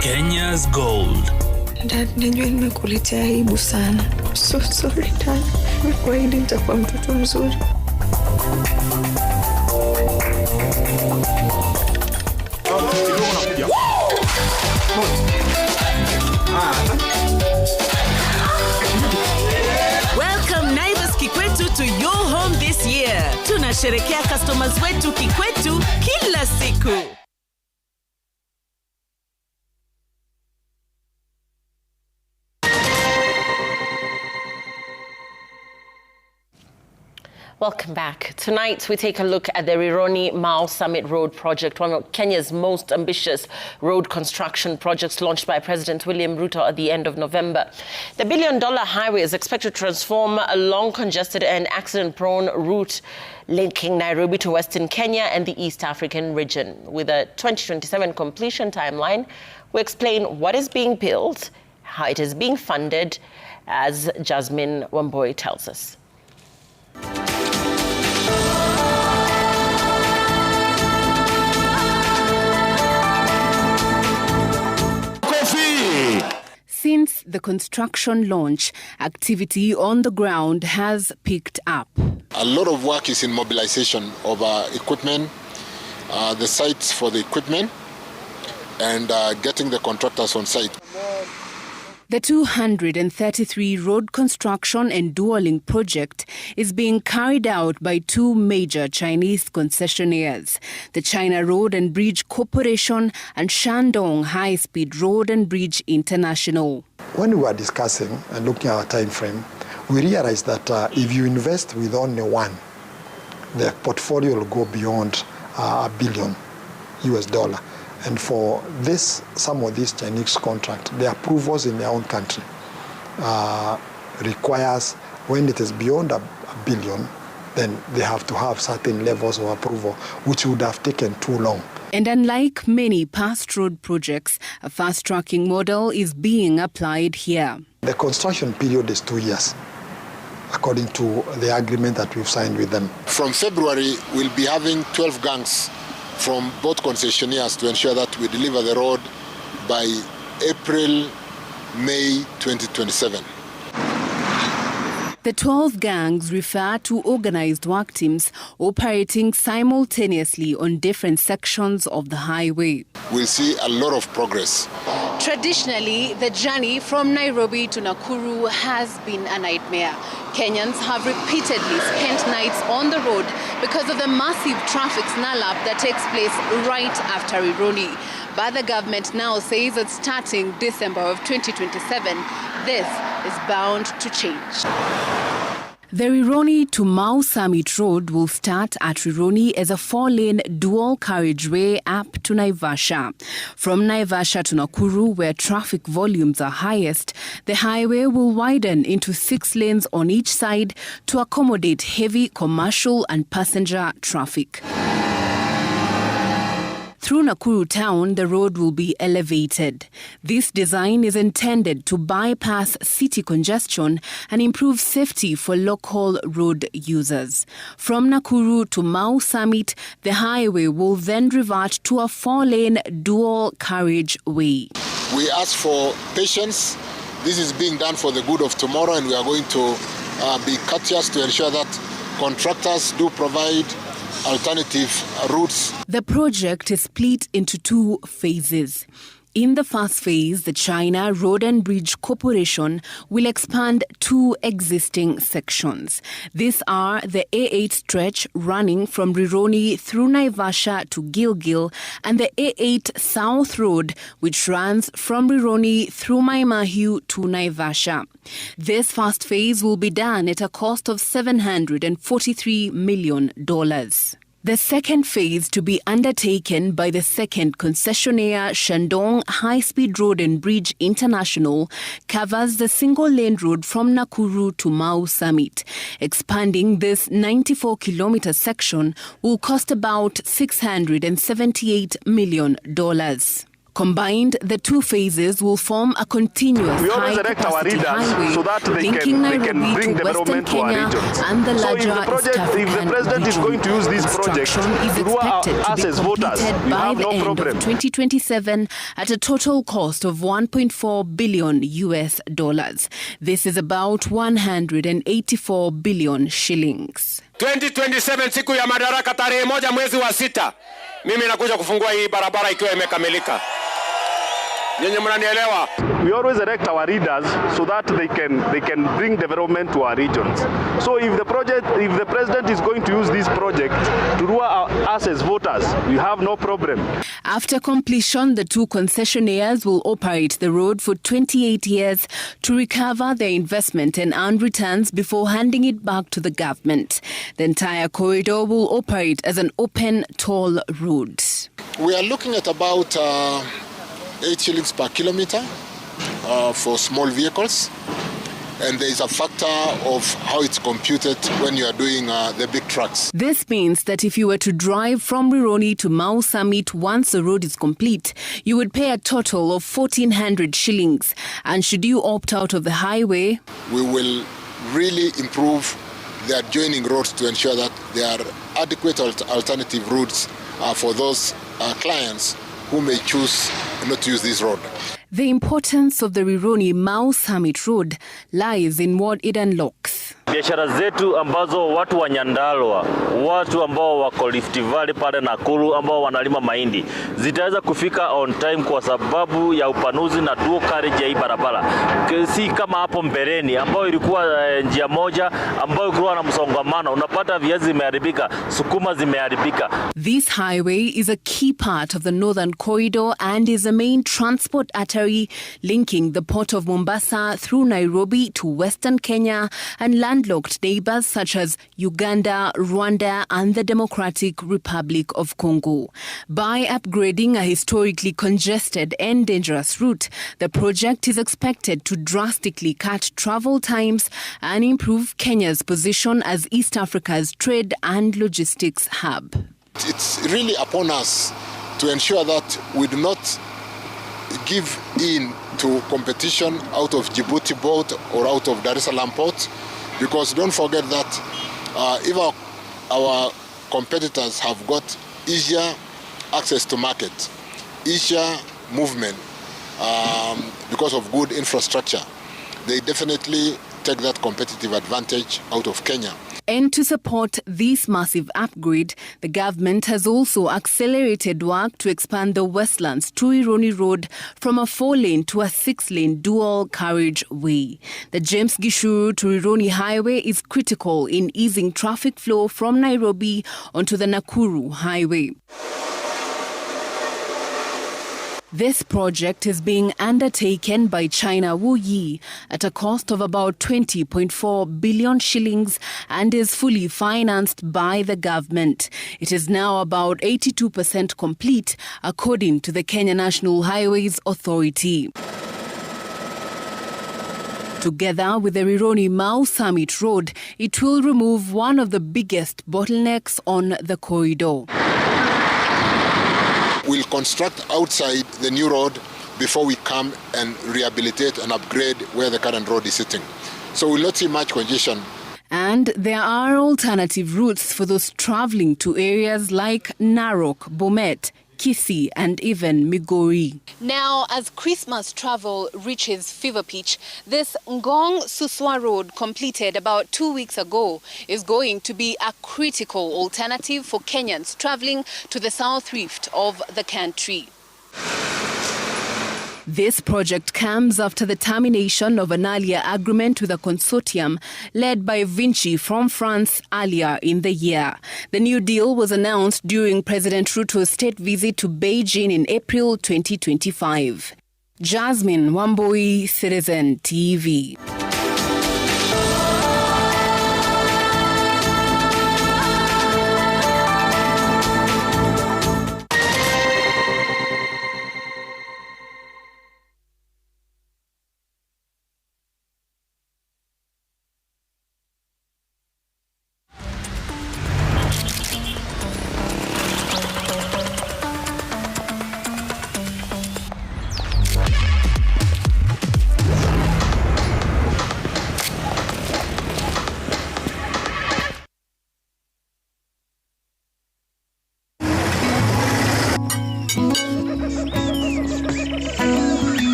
Kenya's Gold. Dad, najua nimekuletea aibu sana. So sorry, Dad. Nimekuahidi nitakuwa mtoto mzuri. Welcome Naivas Kikwetu to your home this year. Tunasherehekea customers wetu Kikwetu kila siku. Welcome back. Tonight, we take a look at the Rironi Mall Summit Road project, one of Kenya's most ambitious road construction projects launched by President William Ruto at the end of November. The billion-dollar highway is expected to transform a long, congested and accident-prone route linking Nairobi to Western Kenya and the East African region. With a 2027 completion timeline, we explain what is being built, how it is being funded, as Jasmine Wamboi tells us. Since the construction launch, activity on the ground has picked up. A lot of work is in mobilization of equipment, the sites for the equipment, and getting the contractors on site. The 233 road construction and dual-link project is being carried out by two major Chinese concessionaires, the China Road and Bridge Corporation and Shandong High-Speed Road and Bridge International. When we were discussing and looking at our time frame, we realized that if you invest with only one, the portfolio will go beyond $1 billion. And for this, some of these Chinese contracts, the approvals in their own country requires, when it is beyond $1 billion, then they have to have certain levels of approval, which would have taken too long. And unlike many past road projects, a fast-tracking model is being applied here. The construction period is 2 years, according to the agreement that we've signed with them. From February, we'll be having 12 gangs from both concessionaires to ensure that we deliver the road by April, May 2027. The 12 gangs refer to organized work teams operating simultaneously on different sections of the highway. We'll see a lot of progress. Traditionally, the journey from Nairobi to Nakuru has been a nightmare. Kenyans have repeatedly spent nights on the road because of the massive traffic snarl-up that takes place right after Rironi. But the government now says that starting December of 2027, this is bound to change. The Rironi to Mau Summit Road will start at Rironi as a 4-lane dual carriageway up to Naivasha. From Naivasha to Nakuru, where traffic volumes are highest, the highway will widen into 6 lanes on each side to accommodate heavy commercial and passenger traffic. Through Nakuru town, the road will be elevated. This design is intended to bypass city congestion and improve safety for local road users. From Nakuru to Mau Summit, the highway will then revert to a 4-lane dual carriageway. We ask for patience. This is being done for the good of tomorrow, and we are going to be courteous to ensure that contractors do provide alternative routes. The project is split into 2 phases. In the first phase, the China Road and Bridge Corporation will expand 2 existing sections. These are the A8 stretch running from Rironi through Naivasha to Gilgil and the A8 South Road, which runs from Rironi through Mai Mahiu to Naivasha. This first phase will be done at a cost of $743 million. The second phase, to be undertaken by the second concessionaire, Shandong High-Speed Road and Bridge International, covers the single-lane road from Nakuru to Mau Summit. Expanding this 94-kilometer section will cost about $678 million. Combined, the 2 phases will form a continuous high-capacity highway so that linking Nairobi to Western Kenya and the larger East African If the president is going to use this project is expected to be completed by the end of 2027 at a total cost of $1.4 billion US. This is about 184 billion shillings. 2027 siku ya madaraka tarehe 1 mwezi wa 6, mimi nakuja kufungua hii barabara ikiwa imekamilika. Nyinyi mnanielewa? We always elect our leaders so that they can bring development to our regions. So if the president is going to use this project to rule us as voters, we have no problem. After completion, the 2 concessionaires will operate the road for 28 years to recover their investment and earn returns before handing it back to the government. The entire corridor will operate as an open toll road. We are looking at about 8 shillings per kilometer for small vehicles, and there is a factor of how it's computed when you are doing the big trucks. This means that if you were to drive from Rironi to Mau Summit once the road is complete, you would pay a total of 1,400 shillings. And should you opt out of the highway, we will really improve the adjoining roads to ensure that there are adequate alternative routes for those clients who may choose not to use this road. The importance of the Rironi Mau Summit Road lies in what it unlocks. Biashara zetu ambazo watu wa Nyandarua, watu ambao wako Rift Valley pale Nakuru ambao wanalima mahindi, zitaweza kufika on time kwa sababu ya upanuzi na dual carriage ya hii barabara. Si kama hapo mbeleni ambao ilikuwa njia moja ambayo ilikuwa na msongamano, unapata viazi zimeharibika, sukuma zimeharibika. This highway is a key part of the Northern Corridor and is a main transport artery linking the port of Mombasa through Nairobi to Western Kenya and landlocked neighbors such as Uganda, Rwanda and the Democratic Republic of Congo. By upgrading a historically congested and dangerous route, the project is expected to drastically cut travel times and improve Kenya's position as East Africa's trade and logistics hub. It's really upon us to ensure that we do not give in to competition out of Djibouti port or out of Dar es Salaam port, because don't forget that if our competitors have got easier access to market, easier movement because of good infrastructure, they definitely take that competitive advantage out of Kenya. And to support this massive upgrade, the government has also accelerated work to expand the Westlands to Ironi Road from a 4-lane to a 6-lane dual carriageway. The James Gishuru to Ironi Highway is critical in easing traffic flow from Nairobi onto the Nakuru Highway. This project is being undertaken by China Wu Yi at a cost of about 20.4 billion shillings and is fully financed by the government. It is now about 82% complete, according to the Kenya National Highways Authority. Together with the Rironi-Mau Summit Road, it will remove one of the biggest bottlenecks on the corridor. We'll construct outside the new road before we come and rehabilitate and upgrade where the current road is sitting. So we'll not see much congestion. And there are alternative routes for those travelling to areas like Narok, Bomet, Kisii and even Migori. Now, as Christmas travel reaches fever pitch, this Ngong Suswa Road, completed about 2 weeks ago, is going to be a critical alternative for Kenyans traveling to the south rift of the country. This project comes after the termination of an earlier agreement with a consortium led by Vinci from France earlier in the year. The new deal was announced during President Ruto's state visit to Beijing in April 2025. Jasmine Wamboi, Citizen TV.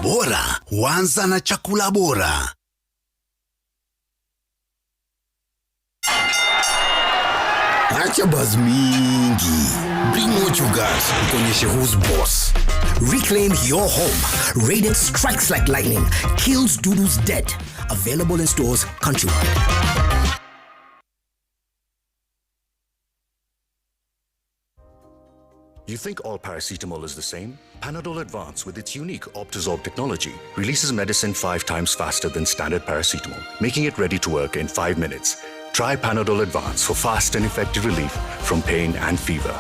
Bora huanza na chakula bora. Acha buzz mingi. Bring what you got. Kuonyeshe who's boss. Reclaim your home. Rated strikes like lightning. Kills Dudu's dead. Available in stores countrywide. You think all paracetamol is the same? Panadol Advance, with its unique Optizorb technology, releases medicine 5 times faster than standard paracetamol, making it ready to work in 5 minutes. Try Panadol Advance for fast and effective relief from pain and fever.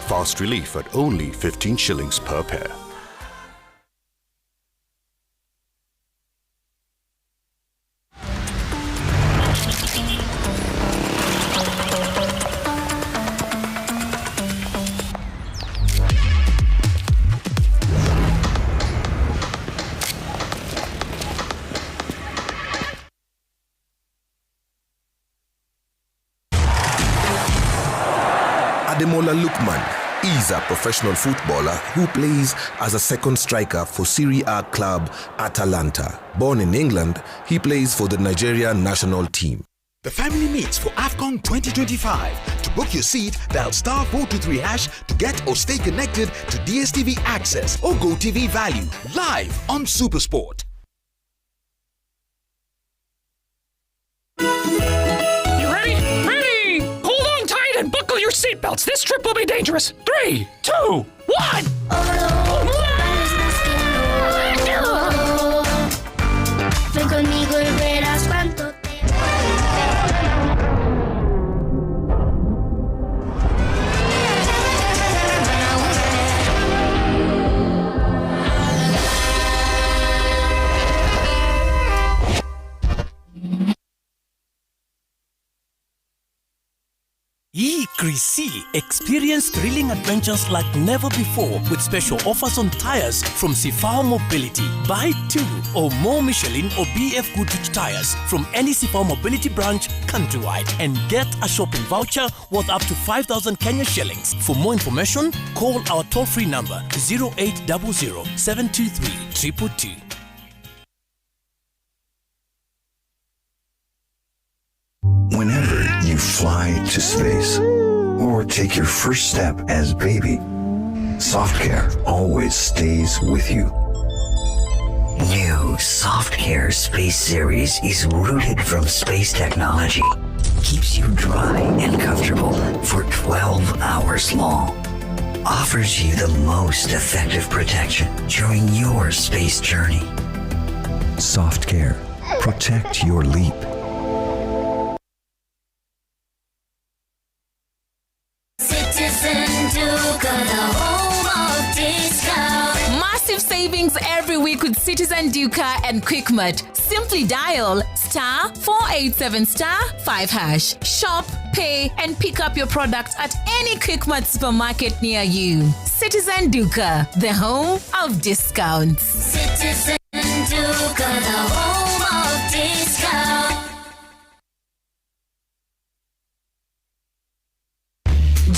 Fast relief at only 15 shillings per pair. Ademola Lookman is a professional footballer who plays as a second striker for Serie A club Atalanta. Born in England, he plays for the Nigeria national team. The family meets for AFCON 2025. To book your seat, dial *423# to get or stay connected to DSTV Access or GoTV Value live on Supersport. Buckle your seatbelts. This trip will be dangerous. 3, 2, 1. Chrissy, experience thrilling adventures like never before with special offers on tires from Sifao Mobility. Buy 2 or more Michelin or BF Goodrich tires from any Sifao Mobility branch countrywide and get a shopping voucher worth up to 5,000 Kenya shillings. For more information, call our toll-free number 0800 723 222. Whenever you fly to space or take your first step as baby, SoftCare always stays with you. New SoftCare Space Series is rooted from space technology. Keeps you dry and comfortable for 12 hours long. Offers you the most effective protection during your space journey. SoftCare. Protect your leap. Massive savings every week with Citizen Duca and Quickmart. Simply dial *487*5#. Shop, pay, and pick up your products at any Quickmart supermarket near you. Citizen Duca, the home of discounts. Citizen Duca, the home of discounts.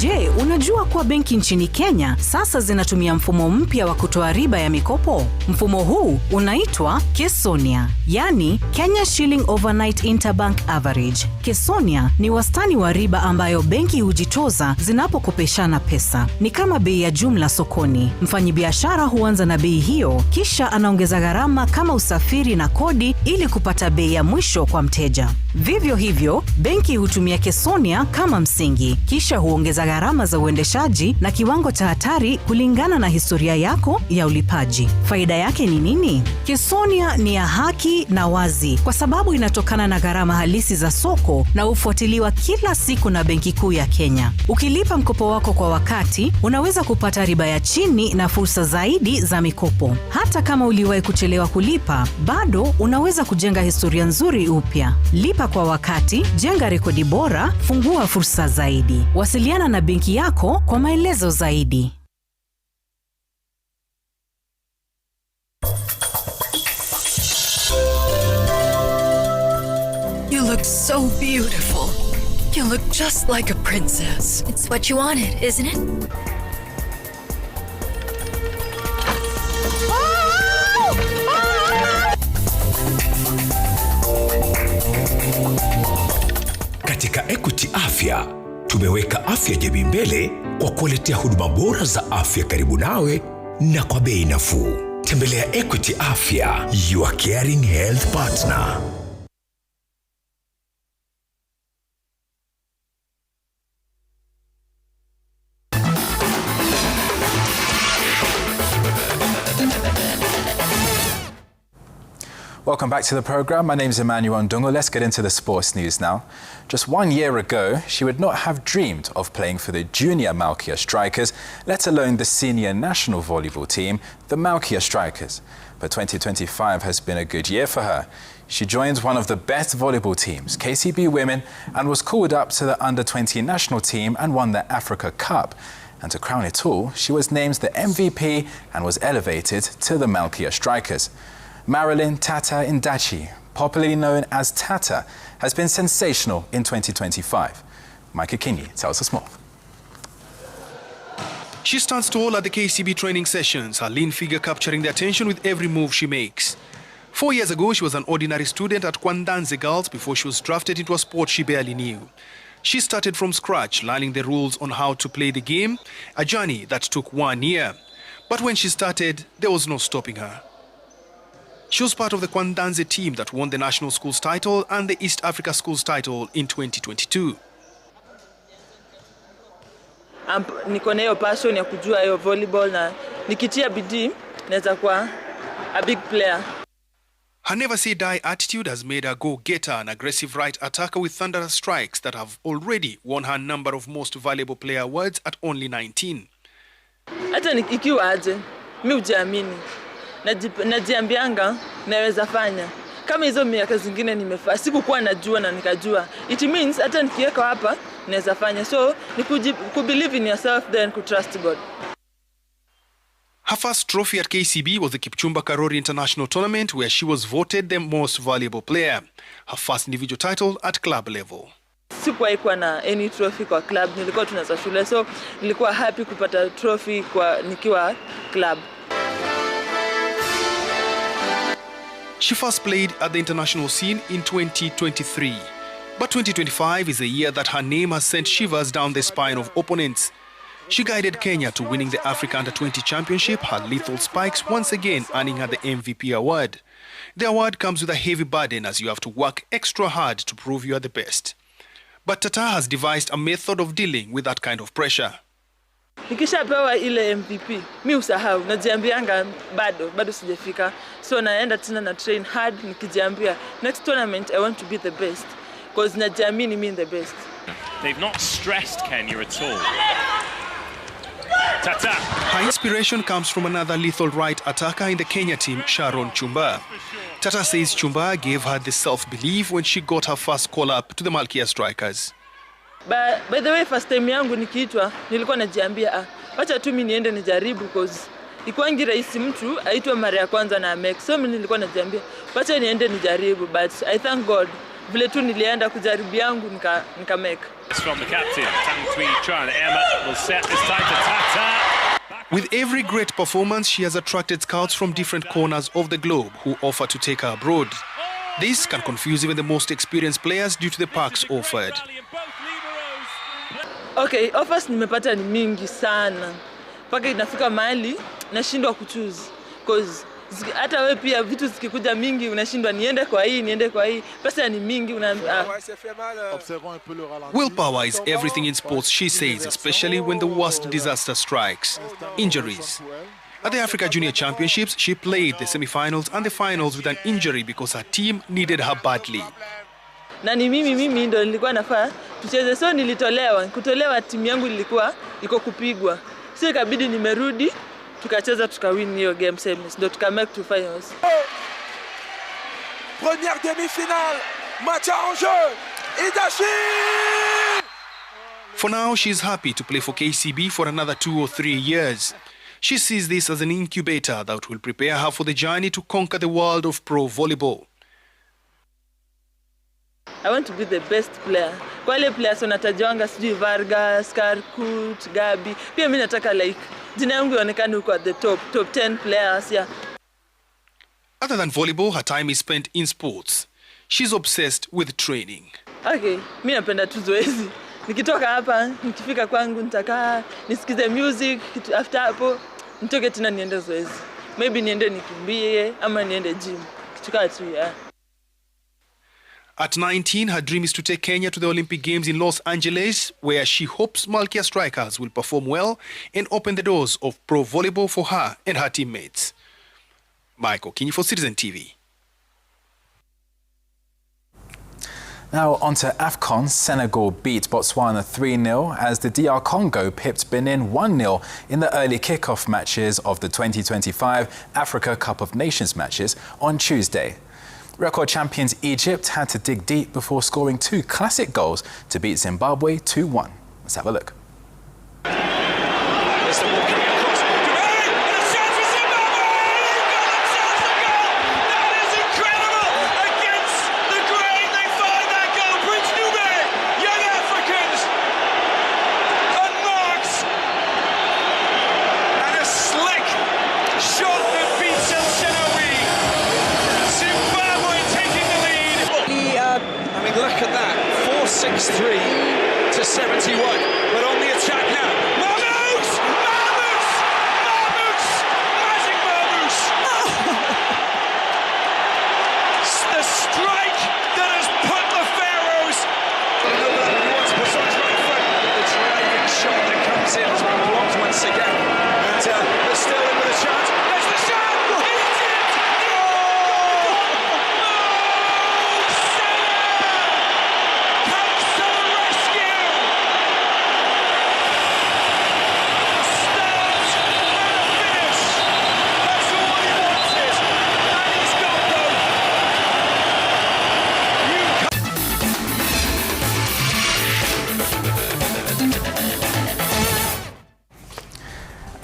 Je, unajua kuwa benki nchini Kenya sasa zinatumia mfumo mpya wa kutoa riba ya mikopo? Mfumo huu unaitwa Kesonia, yani Kenya Shilling Overnight Interbank Average. Kesonia ni wastani wa riba ambayo benki hujitoza zinapokopeshana pesa. Ni kama bei ya jumla sokoni. Mfanyibiashara huanza na bei hiyo, kisha anaongeza gharama kama usafiri na kodi ili kupata bei ya mwisho kwa mteja. Vivyo hivyo, benki hutumia Kesonia kama msingi, kisha huongeza gharama za uendeshaji na kiwango cha hatari kulingana na historia yako ya ulipaji. Faida yake ni nini? Kesonia ni ya haki na wazi kwa sababu inatokana na gharama halisi za soko na hufuatiliwa kila siku na Benki Kuu ya Kenya. Ukilipa mkopo wako kwa wakati, unaweza kupata riba ya chini na fursa zaidi za mikopo. Hata kama uliwahi kuchelewa kulipa, bado unaweza kujenga historia nzuri upya. Lipa kwa wakati, jenga rekodi bora, fungua fursa zaidi. Wasiliana na benki yako kwa maelezo zaidi. You look so beautiful. You look just like a princess. It's what you wanted, isn't it? Katika Equity Afya, tumeweka afya jamii mbele kwa kuletea huduma bora za afya karibu nawe na kwa bei nafuu. Tembelea Equity Afya, your caring health partner. Welcome back to the program. My name is Emmanuel Ndungo. Let's get into the sports news now. Just 1 year ago, she would not have dreamed of playing for the junior Malkia Strikers, let alone the senior national volleyball team, the Malkia Strikers. But 2025 has been a good year for her. She joined one of the best volleyball teams, KCB Women, and was called up to the under-20 national team and won the Africa Cup. And to crown it all, she was named the MVP and was elevated to the Malkia Strikers. Marilyn Tata Ndachi, popularly known as Tata, has been sensational in 2025. Micah Kinney tells us more. She stands tall at the KCB training sessions, her lean figure capturing the attention with every move she makes. 4 years ago, she was an ordinary student at Kwandanze Girls before she was drafted into a sport she barely knew. She started from scratch, learning the rules on how to play the game, a journey that took 1 year. But when she started, there was no stopping her. She was part of the Kwandanze team that won the National Schools title and the East Africa Schools title in 2022. Niko na hiyo passion ya kujua hiyo volleyball na nikitia bidii naweza kuwa a big player. Her never-say-die attitude has made her go-getter, an aggressive right attacker with thunderous strikes that have already won her number of most valuable player awards at only 19. Hata ikiwa aje, mimi hujiamini. Najiambianga naweza fanya. Kama hizo miaka zingine nimefanya, sikukuwa najua na nikajua. It means hata nikiweka hapa naweza fanya. So ni believe in yourself then trust God. Her first trophy at KCB was the Kipchumba Karori International Tournament, where she was voted the most valuable player. Her first individual title at club level. Sikuwahi kuwa na any trophy kwa club, nilikuwa tunaza shule, so nilikuwa happy kupata trophy kwa nikiwa club. She first played at the international scene in 2023. But 2025 is a year that her name has sent shivers down the spine of opponents. She guided Kenya to winning the Africa Under-20 Championship, her lethal spikes once again earning her the MVP award. The award comes with a heavy burden as you have to work extra hard to prove you are the best. But Tata has devised a method of dealing with that kind of pressure. Nikishapewa ile MVP, mi usahau, najiambianga bado sijafika. So naenda tena na train hard nikijiambia next tournament I want to be the best because najiamini mimi the best. They've not stressed Kenya at all. Tata. Her inspiration comes from another lethal right attacker in the Kenya team, Sharon Chumba. Tata says Chumba gave her the self-belief when she got her first call-up to the Malkia Strikers. By the way, first time yangu nikiitwa, nilikuwa najiambia, wacha tu mimi niende nijaribu because ikuangi rahisi mtu aitwe mara ya kwanza na make. So mimi nilikuwa najiambia, wacha niende nijaribu, but I thank God vile tu nilienda kujaribu yangu nika make. From the captain, Tang Tui Chuan, Emma will set this time to Tata. With every great performance, she has attracted scouts from different corners of the globe who offer to take her abroad. This can confuse even the most experienced players due to the perks offered. Okay, offers nimepata ni mingi sana. Paka inafika mahali nashindwa kuchoose because hata wewe pia vitu zikikuja mingi unashindwa niende kwa hii, pesa ni mingi Willpower is everything in sports, she says, especially when the worst disaster strikes. Injuries. At the Africa Junior Championships, she played the semi-finals and the finals with an injury because her team needed her badly. Na ni mimi ndo nilikuwa nafaa tucheze, so kutolewa timu yangu ilikuwa iko kupigwa. So ikabidi nimerudi, tukacheza tukawin hiyo game semis, ndo tukamake to finals. Première demi-finale, match en jeu, Idachi! For now, she's happy to play for KCB for another 2 or 3 years. She sees this as an incubator that will prepare her for the journey to conquer the world of pro volleyball. I want to be the best player. Kwa wale players wanatajwanga sijui Vargas, Karkut, Gabi. Pia mimi nataka jina yangu ionekane huko at the top 10 players, yeah. Other than volleyball, her time is spent in sports. She's obsessed with training. Okay, mimi napenda tu zoezi. Nikitoka hapa, nikifika kwangu nitakaa, nisikize music, after hapo nitoke tena niende zoezi. Maybe niende nikimbie ama niende gym. Kitu tu, yeah. At 19, her dream is to take Kenya to the Olympic Games in Los Angeles, where she hopes Malkia Strikers will perform well and open the doors of pro volleyball for her and her teammates. Michael Kinyi for Citizen TV. Now on to AFCON. Senegal beat Botswana 3-0 as the DR Congo pipped Benin 1-0 in the early kickoff matches of the 2025 Africa Cup of Nations matches on Tuesday. Record champions Egypt had to dig deep before scoring 2 classic goals to beat Zimbabwe 2-1. Let's have a look. Look at that, 4-6-3 to 71, but on the attack now. Marmoush! Marmoush! Marmoush! Magic Marmoush! The strike that has put the Pharaohs. He wants to put something right front. The driving shot that comes in has been blocked once again. And they're still in with a chance. There's the shot!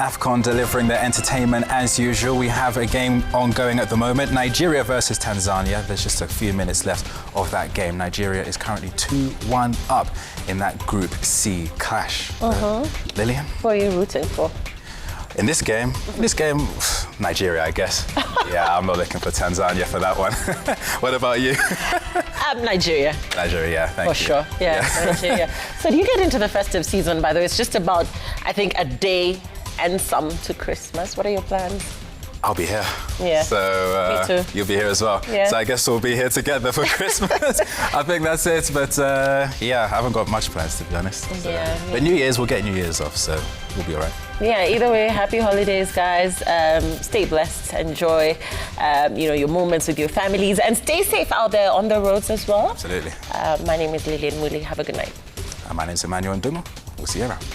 AFCON delivering their entertainment as usual. We have a game ongoing at the moment. Nigeria versus Tanzania. There's just a few minutes left of that game. Nigeria is currently 2-1 up in that Group C clash. Lillian? Who are you rooting for? In this game, Nigeria, I guess. Yeah, I'm not looking for Tanzania for that one. What about you? Nigeria. Nigeria, yeah, thank you. For sure, yeah, Nigeria. So do you get into the festive season, by the way? It's just about, I think, a day and some to Christmas. What are your plans? I'll be here. Yeah. So Me too. You'll be here as well. Yeah. So I guess we'll be here together for Christmas. I think that's it. But yeah, I haven't got much plans, to be honest. Yeah. But New Year's, we'll get New Year's off, so we'll be all right. Yeah, either way, happy holidays, guys. Stay blessed, enjoy your moments with your families, and stay safe out there on the roads as well. Absolutely. My name is Lillian Muli. Have a good night. And my name is Emmanuel Ndungu. We'll see you around.